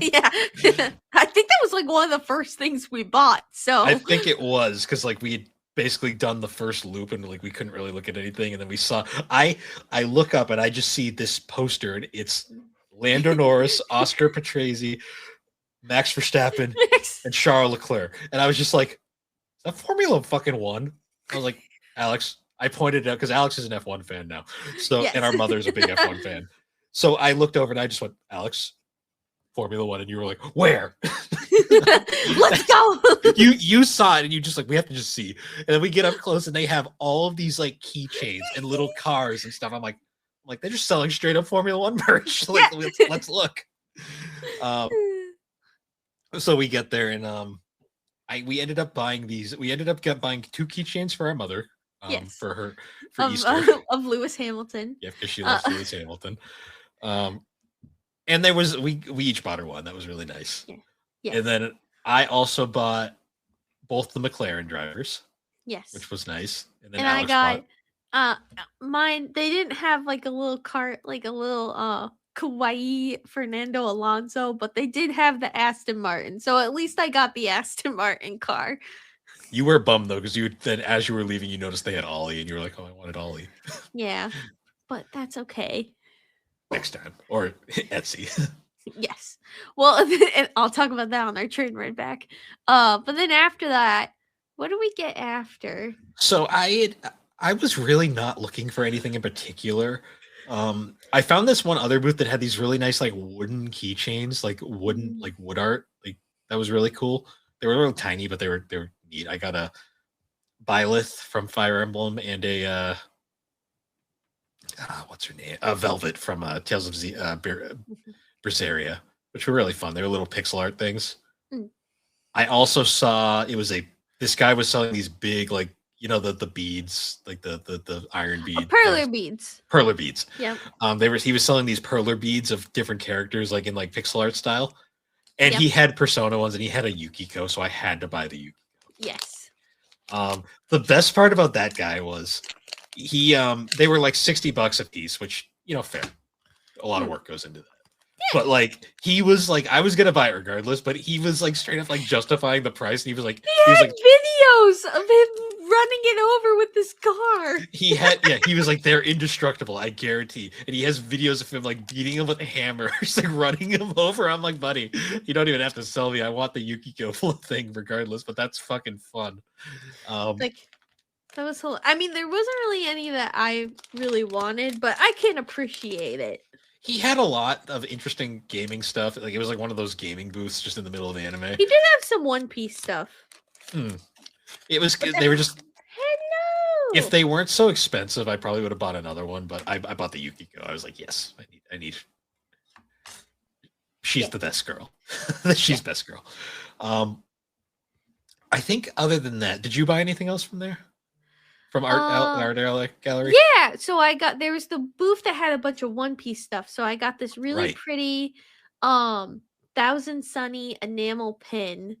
yeah, yeah. I think that was like one of the first things we bought. I So think it was because like we had basically done the first loop, and like we couldn't really look at anything, and then we saw I look up and I just see this poster, and it's Lando Norris, Oscar Petrese, Max Verstappen, and Charles Leclerc. And I was just like, is that Formula fucking One? I was like, Alex, I pointed it out because Alex is an F1 fan now. So, and yes. our mother's a big F1 fan. So I looked over and I just went, Alex, Formula One. And you were like, where? Let's go. you saw it and you just like, we have to just see. And then we get up close and they have all of these like keychains and little cars and stuff. I'm like, they're just selling straight up Formula One merch. Like, Yeah. let's look. Um, so we get there and we ended up buying these. We ended up buying 2 keychains for our mother, Yes. for Easter. Of Lewis Hamilton. Yeah, because she loves Lewis Hamilton. Um, and there was we each bought her one. That was really nice. Yeah. Yes. And then I also bought both the McLaren drivers, Yes. which was nice. And then And Alex I got bought mine. They didn't have like a little cart, like a little Kawaii Fernando Alonso, but they did have the Aston Martin. So at least I got the Aston Martin car. You were bummed though, because you then as you were leaving, you noticed they had Ollie, and you were like, "Oh, I wanted Ollie." Yeah, but that's okay. Next time, or Etsy. Yes. Well, and I'll talk about that on our train ride back. But then after that, what do we get after? So I was really not looking for anything in particular. I found this one other booth that had these really nice like wooden keychains, like wooden like wood art, like that was really cool. They were really tiny, but they were neat. I got a Byleth from Fire Emblem and a what's her name? A Velvet from Tales of Berseria, which were really fun. They were little pixel art things. Mm. I also saw this guy was selling these big like the beads, like the iron bead Perler beads. perler beads. Yep. He was selling these perler beads of different characters, like in like pixel art style, and Yep. he had Persona ones, and he had a Yukiko, so I had to buy the Yukiko. Yes. The best part about that guy was they were like $60 a piece, which fair. A lot of work goes into that. But like he was like, I was gonna buy it regardless, but he was like straight up like justifying the price, and he was like, He had videos of him running it over with this car. he was like, they're indestructible, I guarantee. And he has videos of him like beating him with a hammer, just like running him over. I'm like, buddy, you don't even have to sell me. I want the Yukiko thing regardless, but that's fucking fun. Like that was I mean, there wasn't really any that I really wanted, but I can appreciate it. he had a lot of interesting gaming stuff. Like it was like one of those gaming booths just in the middle of anime. He did have some One Piece stuff. Hmm. It was But they were just if hello. they weren't so expensive, I probably would have bought another one. But I bought the Yukiko. I was like, yes, I need. She's Yeah, the best girl. yeah. She's best girl. Um, I think other than that, did you buy anything else from there? From Uh, Gallery? yeah. So I got there was the booth that had a bunch of One Piece stuff. So I got this really Right. pretty, Thousand Sunny enamel pin,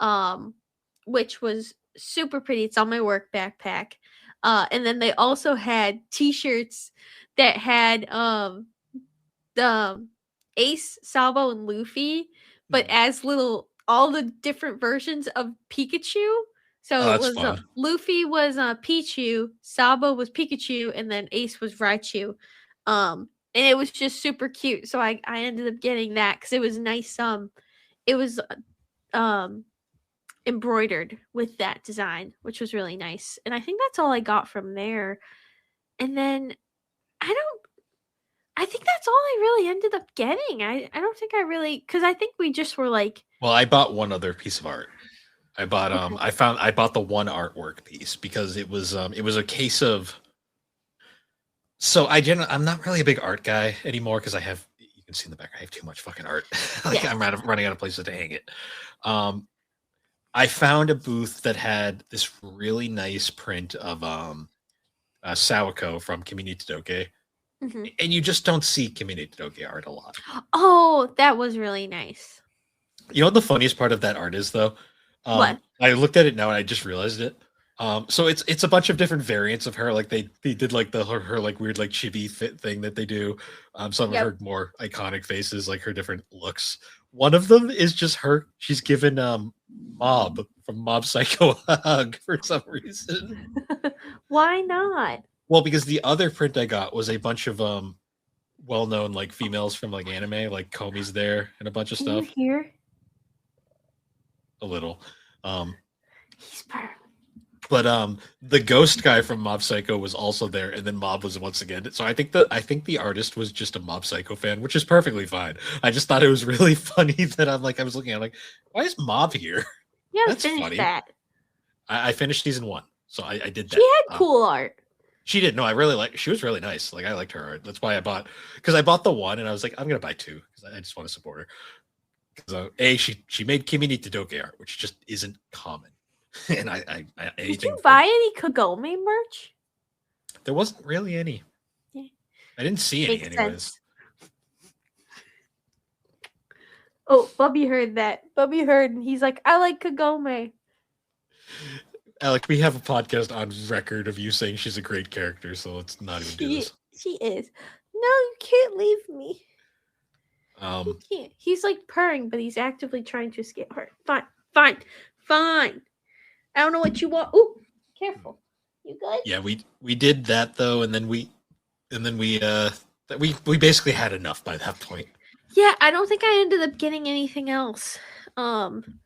um, which was super pretty. It's on my work backpack. And then they also had T-shirts that had the Ace, Sabo, and Luffy, but Hmm. as little all the different versions of Pikachu. Oh, So it that's was fun. Luffy was Pichu, Sabo was Pikachu, and then Ace was Raichu. And it was just super cute. So I ended up getting that because it was nice. It was um embroidered with that design, which was really nice. And I think that's all I got from there. And then I don't I think that's all I really ended up getting. I don't think I really because I think we just were like, Well, I bought one other piece of art. okay, I bought the one artwork piece because it was a case of I'm not really a big art guy anymore because I have you can see in the back I have too much fucking art. Like yes. running out of places to hang it. Um I found a booth that had this really nice print of Sawako from Kimi ni Todoke, Hmm. and you just don't see Kimi ni Todoke art a lot. Oh, that was really nice. You know what the funniest part of that art is though? What? I looked at it now and I just realized it. So it's a bunch of different variants of her. Like they did like her like weird like chibi fit thing that they do. Some of Yep. her more iconic faces, like her different looks. One of them is just her. She's given Mob from Mob Psycho a hug for some reason. Why not? Well, because the other print I got was a bunch of well known like females from like anime, like Komi's there and a bunch of Can you stuff. hear? A little. Um, He's purring. but the ghost guy from Mob Psycho was also there, and then Mob was once again. So I think the artist was just a Mob Psycho fan, which is perfectly fine. I just thought it was really funny that I was looking at like, why is Mob here? You gotta That's finish funny. that. I finished season one, so I did She that. had cool art. She did. No, I really like. She was really nice. Like I liked her art. That's why I bought because I bought the one, and I was like, I'm gonna buy two because I just want to support her. Because she made Kimi ni Todoke art, which just isn't common. And I Did you anything from buy any Kagome merch? there wasn't really any. Yeah. I didn't see any, Makes anyways. sense. Oh, Bubby heard that. Bubby heard, and he's like, I like Kagome. Alec, we have a podcast on record of you saying she's a great character, so let's not even do this. She is. No, you can't leave me. He Um, can't. He's like purring, but he's actively trying to escape her. Fine, fine, fine. I don't know what you want. Ooh, careful. You good? yeah, we did that though, and then we basically had enough by that point. Yeah, I don't think I ended up getting anything else. Um,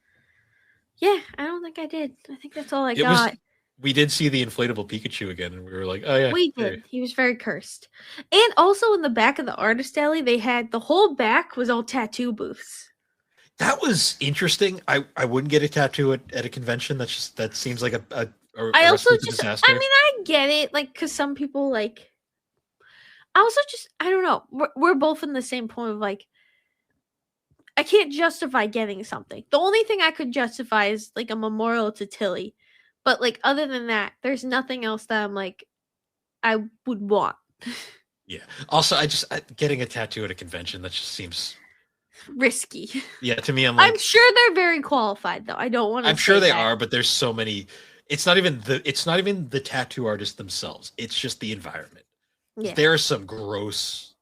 yeah, I don't think I did. I think that's all I It was got. we did see the inflatable Pikachu again, and we were like, oh yeah, We hey. did. He was very cursed. And also in the back of the artist alley, they had the whole back was all tattoo booths. That was interesting. I wouldn't get a tattoo at a convention. That seems like I a also recipe for just, disaster. I mean, I get it, like, because some people like. I also just, I don't know. We're both in the same point of like, I can't justify getting something. The only thing I could justify is like a memorial to Tilly. But like other than that, there's nothing else that I'm like I would want. Yeah. Also, getting a tattoo at a convention that just seems Risky. yeah to me. I'm sure they're very qualified though. I don't want to I'm sure they that. are, but there's so many. It's not even the tattoo artists themselves. It's just the environment. Yeah. There are some gross.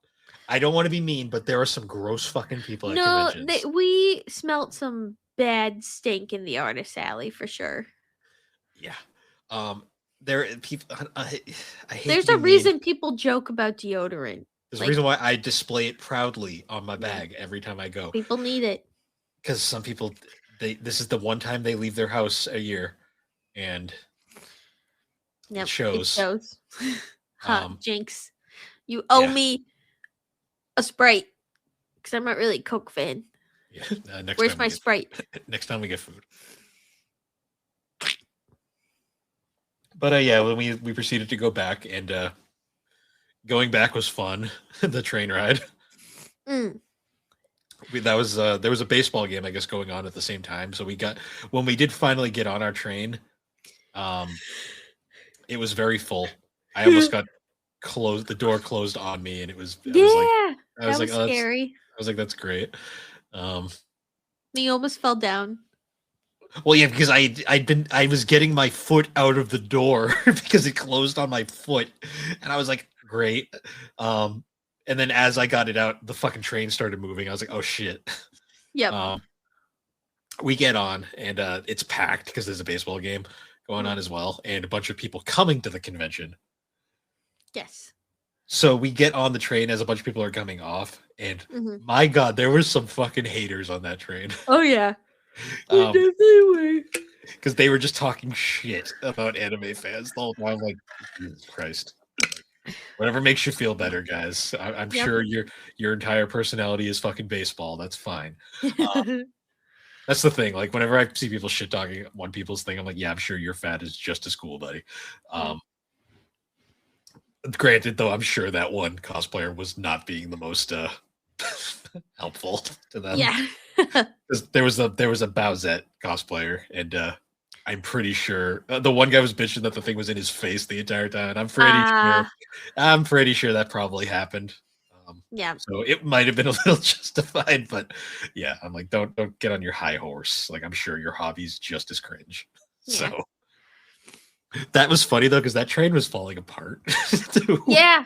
I don't want to be mean, but there are some gross fucking people at No, conventions. we smelt some bad stink in the artist alley for sure. Yeah. There people. I hate There's to a be mean. reason people joke about deodorant. There's a Like reason why I display it proudly on my yeah, bag every time I go. people need it. Because some people, this is the one time they leave their house a year, and Yep, it shows. it shows. Huh, Um, Jinx. You owe yeah, me A Sprite, because I'm not really a Coke fan. Yeah, next Where's time we my get Sprite? next time we get food. But yeah, when we proceeded to go back, and going back was fun. The train ride. Mm. That was there was a baseball game, I guess, going on at the same time. So we got when we did finally get on our train, um, it was very full. I almost got closed. The door closed on me, and it was. Yeah, I was that like, was oh, that's. scary. I was like, that's great. Um, You almost fell down. well, yeah, because I was getting my foot out of the door because it closed on my foot, and I was like, great. Um, and then as I got it out, the fucking train started moving. I was like, oh shit. Yep. Um, we get on, and it's packed because there's a baseball game going on as well, and a bunch of people coming to the convention. Yes. So we get on the train as a bunch of people are coming off, and my god, there were some fucking haters on that train. Oh yeah. Because they were just talking shit about anime fans the whole time. Like, Jesus Christ. Like, whatever makes you feel better, guys. I'm sure your entire personality is fucking baseball. That's fine. That's the thing. Like, whenever I see people shit talking one people's thing, I'm like, yeah, I'm sure your fat is just as cool, buddy. Granted, though, I'm sure that one cosplayer was not being the most helpful to them. Yeah. there was a Bowsette cosplayer, and I'm pretty sure the one guy was bitching that the thing was in his face the entire time. And I'm pretty sure that probably happened. Yeah. So it might have been a little justified, but yeah, I'm like, don't get on your high horse. Like, I'm sure your hobby's just as cringe. Yeah. So that was funny though, because that train was falling apart. Yeah.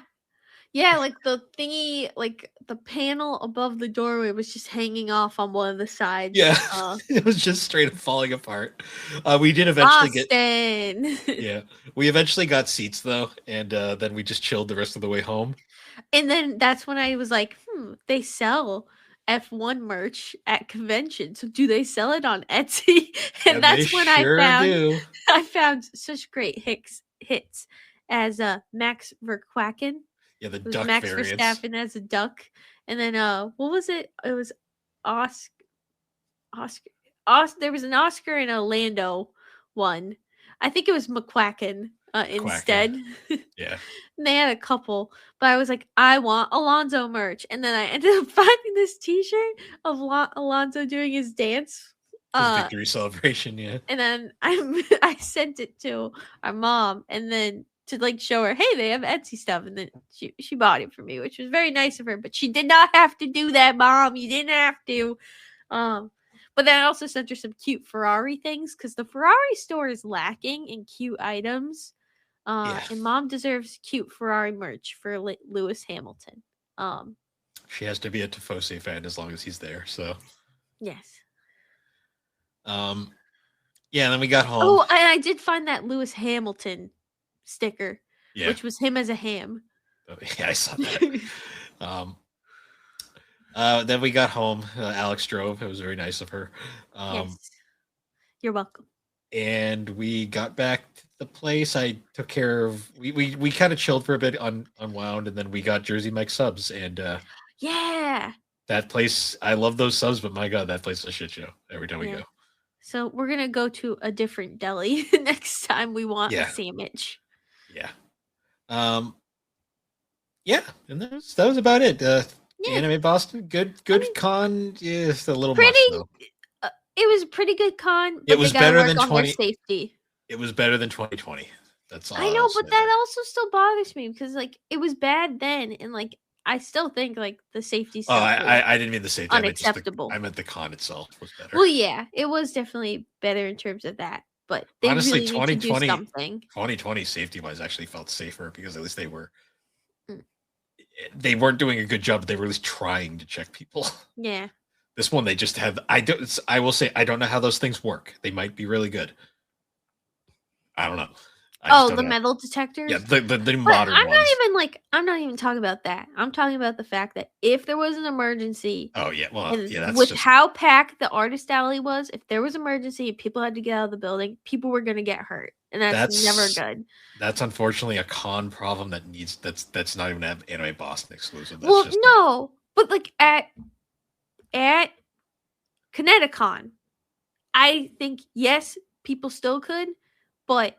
Yeah, like the thingy, like the panel above the doorway was just hanging off on one of the sides. Yeah, it was just straight up falling apart. We did eventually get. We eventually got seats though, and then we just chilled the rest of the way home. And then that's when I was like, they sell F1 merch at conventions. So do they sell it on Etsy? And that's when I found such great hits as Max Verquacken. Yeah, the duck Max variants. Verstappen as a duck, and then what was it? It was Oscar. There was an Oscar and a Lando one. I think it was McQuacken instead. Yeah, and they had a couple, but I was like, I want Alonso merch, and then I ended up finding this T-shirt of Alonso doing his dance. Victory celebration, yeah. And then I sent it to our mom, and then to like show her, hey, they have Etsy stuff, and then she bought it for me, which was very nice of her. But she did not have to do that, Mom. You didn't have to. But then I also sent her some cute Ferrari things because the Ferrari store is lacking in cute items. And Mom deserves cute Ferrari merch for Lewis Hamilton. She has to be a Tifosi fan as long as he's there. So yes. Yeah, and then we got home. Oh, and I did find that Lewis Hamilton sticker, which was him as a ham. Oh, yeah, I saw that. Then we got home. Alex drove. It was very nice of her. Yes. You're welcome. And we got back to the place. I took care of. We kind of chilled for a bit, unwound, and then we got Jersey Mike subs. And yeah, that place. I love those subs, but my god, that place is a shit show every time we go. So we're gonna go to a different deli next time we want a sandwich. Yeah. Yeah, and that was about it. Anime Boston, good con. Yeah, it's a little much though. It was a pretty good con. But it was better than 20. Safety. It was better than 2020. That's all. I know, but that also still bothers me because like it was bad then, and like I still think like the safety stuff. I didn't mean the safety. Unacceptable. I meant the con itself was better. Well, yeah, it was definitely better in terms of that. But they honestly, really need to do something. 2020 safety wise actually felt safer because at least they were. They weren't doing a good job, but they were at least trying to check people. Yeah. This one, they just have. I will say, I don't know how those things work. They might be really good. I don't know. The metal detectors. Yeah, the modern ones. I'm not even talking about that. I'm talking about the fact that if there was an emergency. Oh yeah, well yeah. That's with how packed the artist alley was, if there was an emergency and people had to get out of the building, people were gonna get hurt, and that's never good. That's unfortunately a con problem that needs. That's not even an Anime Boston exclusive. No, But like at Kineticon, I think yes, people still could, but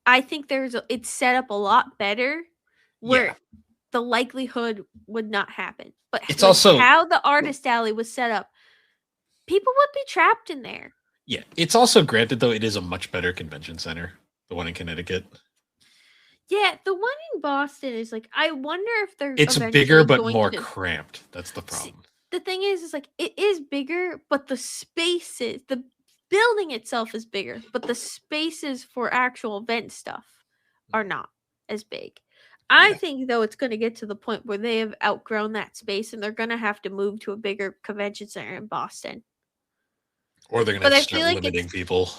I think it's set up a lot better where Yeah. the likelihood would not happen. But It's like also how the artist alley was set up, people would be trapped in there. Yeah, it's also granted though it is a much better convention center, the one in Connecticut. Yeah, the one in Boston is like I wonder if they're It's bigger eventually but going more to cramped. That's the see, problem. the thing is like it is bigger, but the building itself is bigger, but the spaces for actual event stuff are not as big. I Yeah. think though it's going to get to the point where they have outgrown that space and they're going to have to move to a bigger convention center in Boston. Or they're gonna But have I to start feel like limiting people.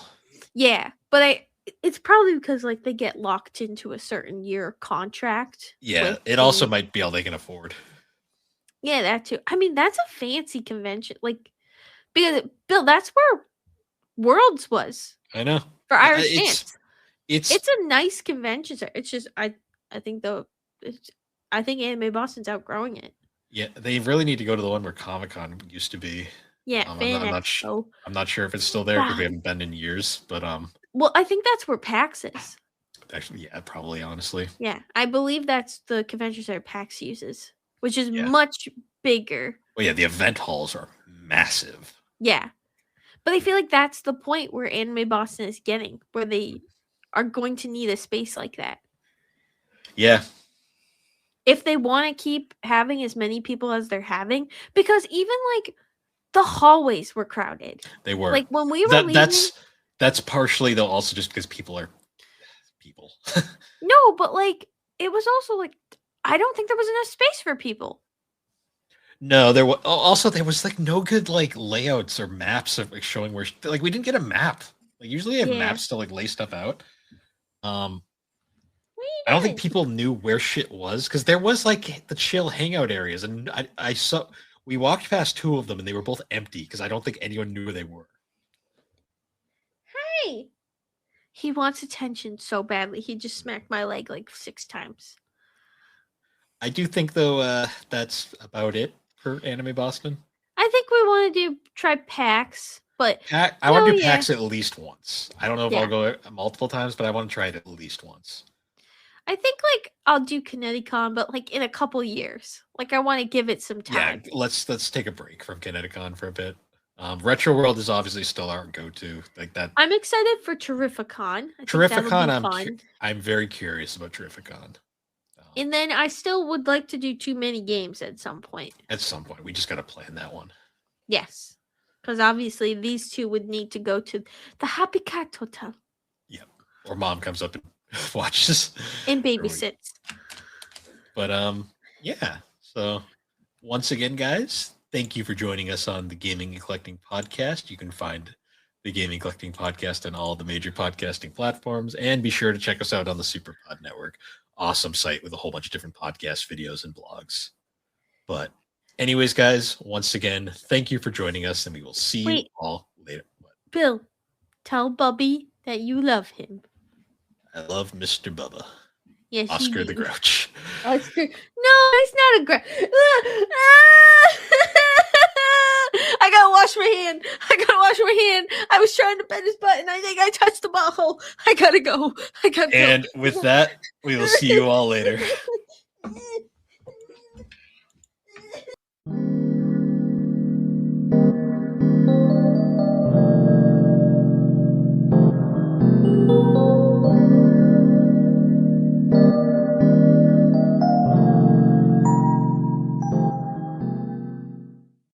yeah, but it's probably because like they get locked into a certain year contract Yeah, with it also the might be all they can afford. yeah, that too. I mean, that's a fancy convention. Like because Bill, that's where Worlds was I know. for Irish It's dance. it's It's a nice convention center. It's just I think though it's I think Anime Boston's outgrowing it. yeah, they really need to go to the one where Comic Con used to be. Yeah, Fan Expo. I'm not sure if it's still there because we Ah, haven't been in years, but well, I think that's where PAX is. actually yeah, probably honestly. Yeah, I believe that's the convention center PAX uses, which is Yeah. much bigger. Well, yeah, the event halls are massive. Yeah, but I feel like that's the point where Anime Boston is getting, where they are going to need a space like that. Yeah. If they want to keep having as many people as they're having, because even like the hallways were crowded. They were. Like when we were leaving, That's partially though also just because people are people. no, but like it was also like I don't think there was enough space for people. No, there was also there was like no good like layouts or maps of like showing where like we didn't get a map. Like usually they have Yeah. maps to like lay stuff out. What are you I don't think doing? people knew where shit was because there was like the chill hangout areas, and I saw we walked past two of them and they were both empty because I don't think anyone knew where they were. Hey, he wants attention so badly. He just smacked my leg like 6 times. I do think though that's about it for Anime Boston. I think we want to try PAX, but I want to do yeah. PAX at least once. I don't know if Yeah. I'll go multiple times, but I want to try it at least once. I think like I'll do Kineticon, but like in a couple years. Like I want to give it some time. Yeah, let's take a break from Kineticon for a bit. Retro World is obviously still our go-to. Like that. I'm excited for Terrificon. I think that'll Terrificon, be fun. I'm very curious about Terrificon. And then I still would like to do too many games at some point. At some point, we just got to plan that one. Yes. Because obviously these two would need to go to the Happy Cat Hotel. Yep. Or mom comes up and watches And babysits. But yeah. So once again, guys, thank you for joining us on the Gaming and Collecting Podcast. You can find the Gaming and Collecting Podcast on all the major podcasting platforms, and be sure to check us out on the SuperPod Network. Awesome site with a whole bunch of different podcast videos and blogs. But anyways, guys, once again, thank you for joining us, and we will see you all later. What? Bill, tell Bubby that you love him. I love Mr. Bubba. Yes, Oscar the Grouch. Oscar. No, it's not a grouch. I gotta wash my hand. I was trying to bend his butt, and I think I touched the butthole. I gotta go. And with that, we will see you all later.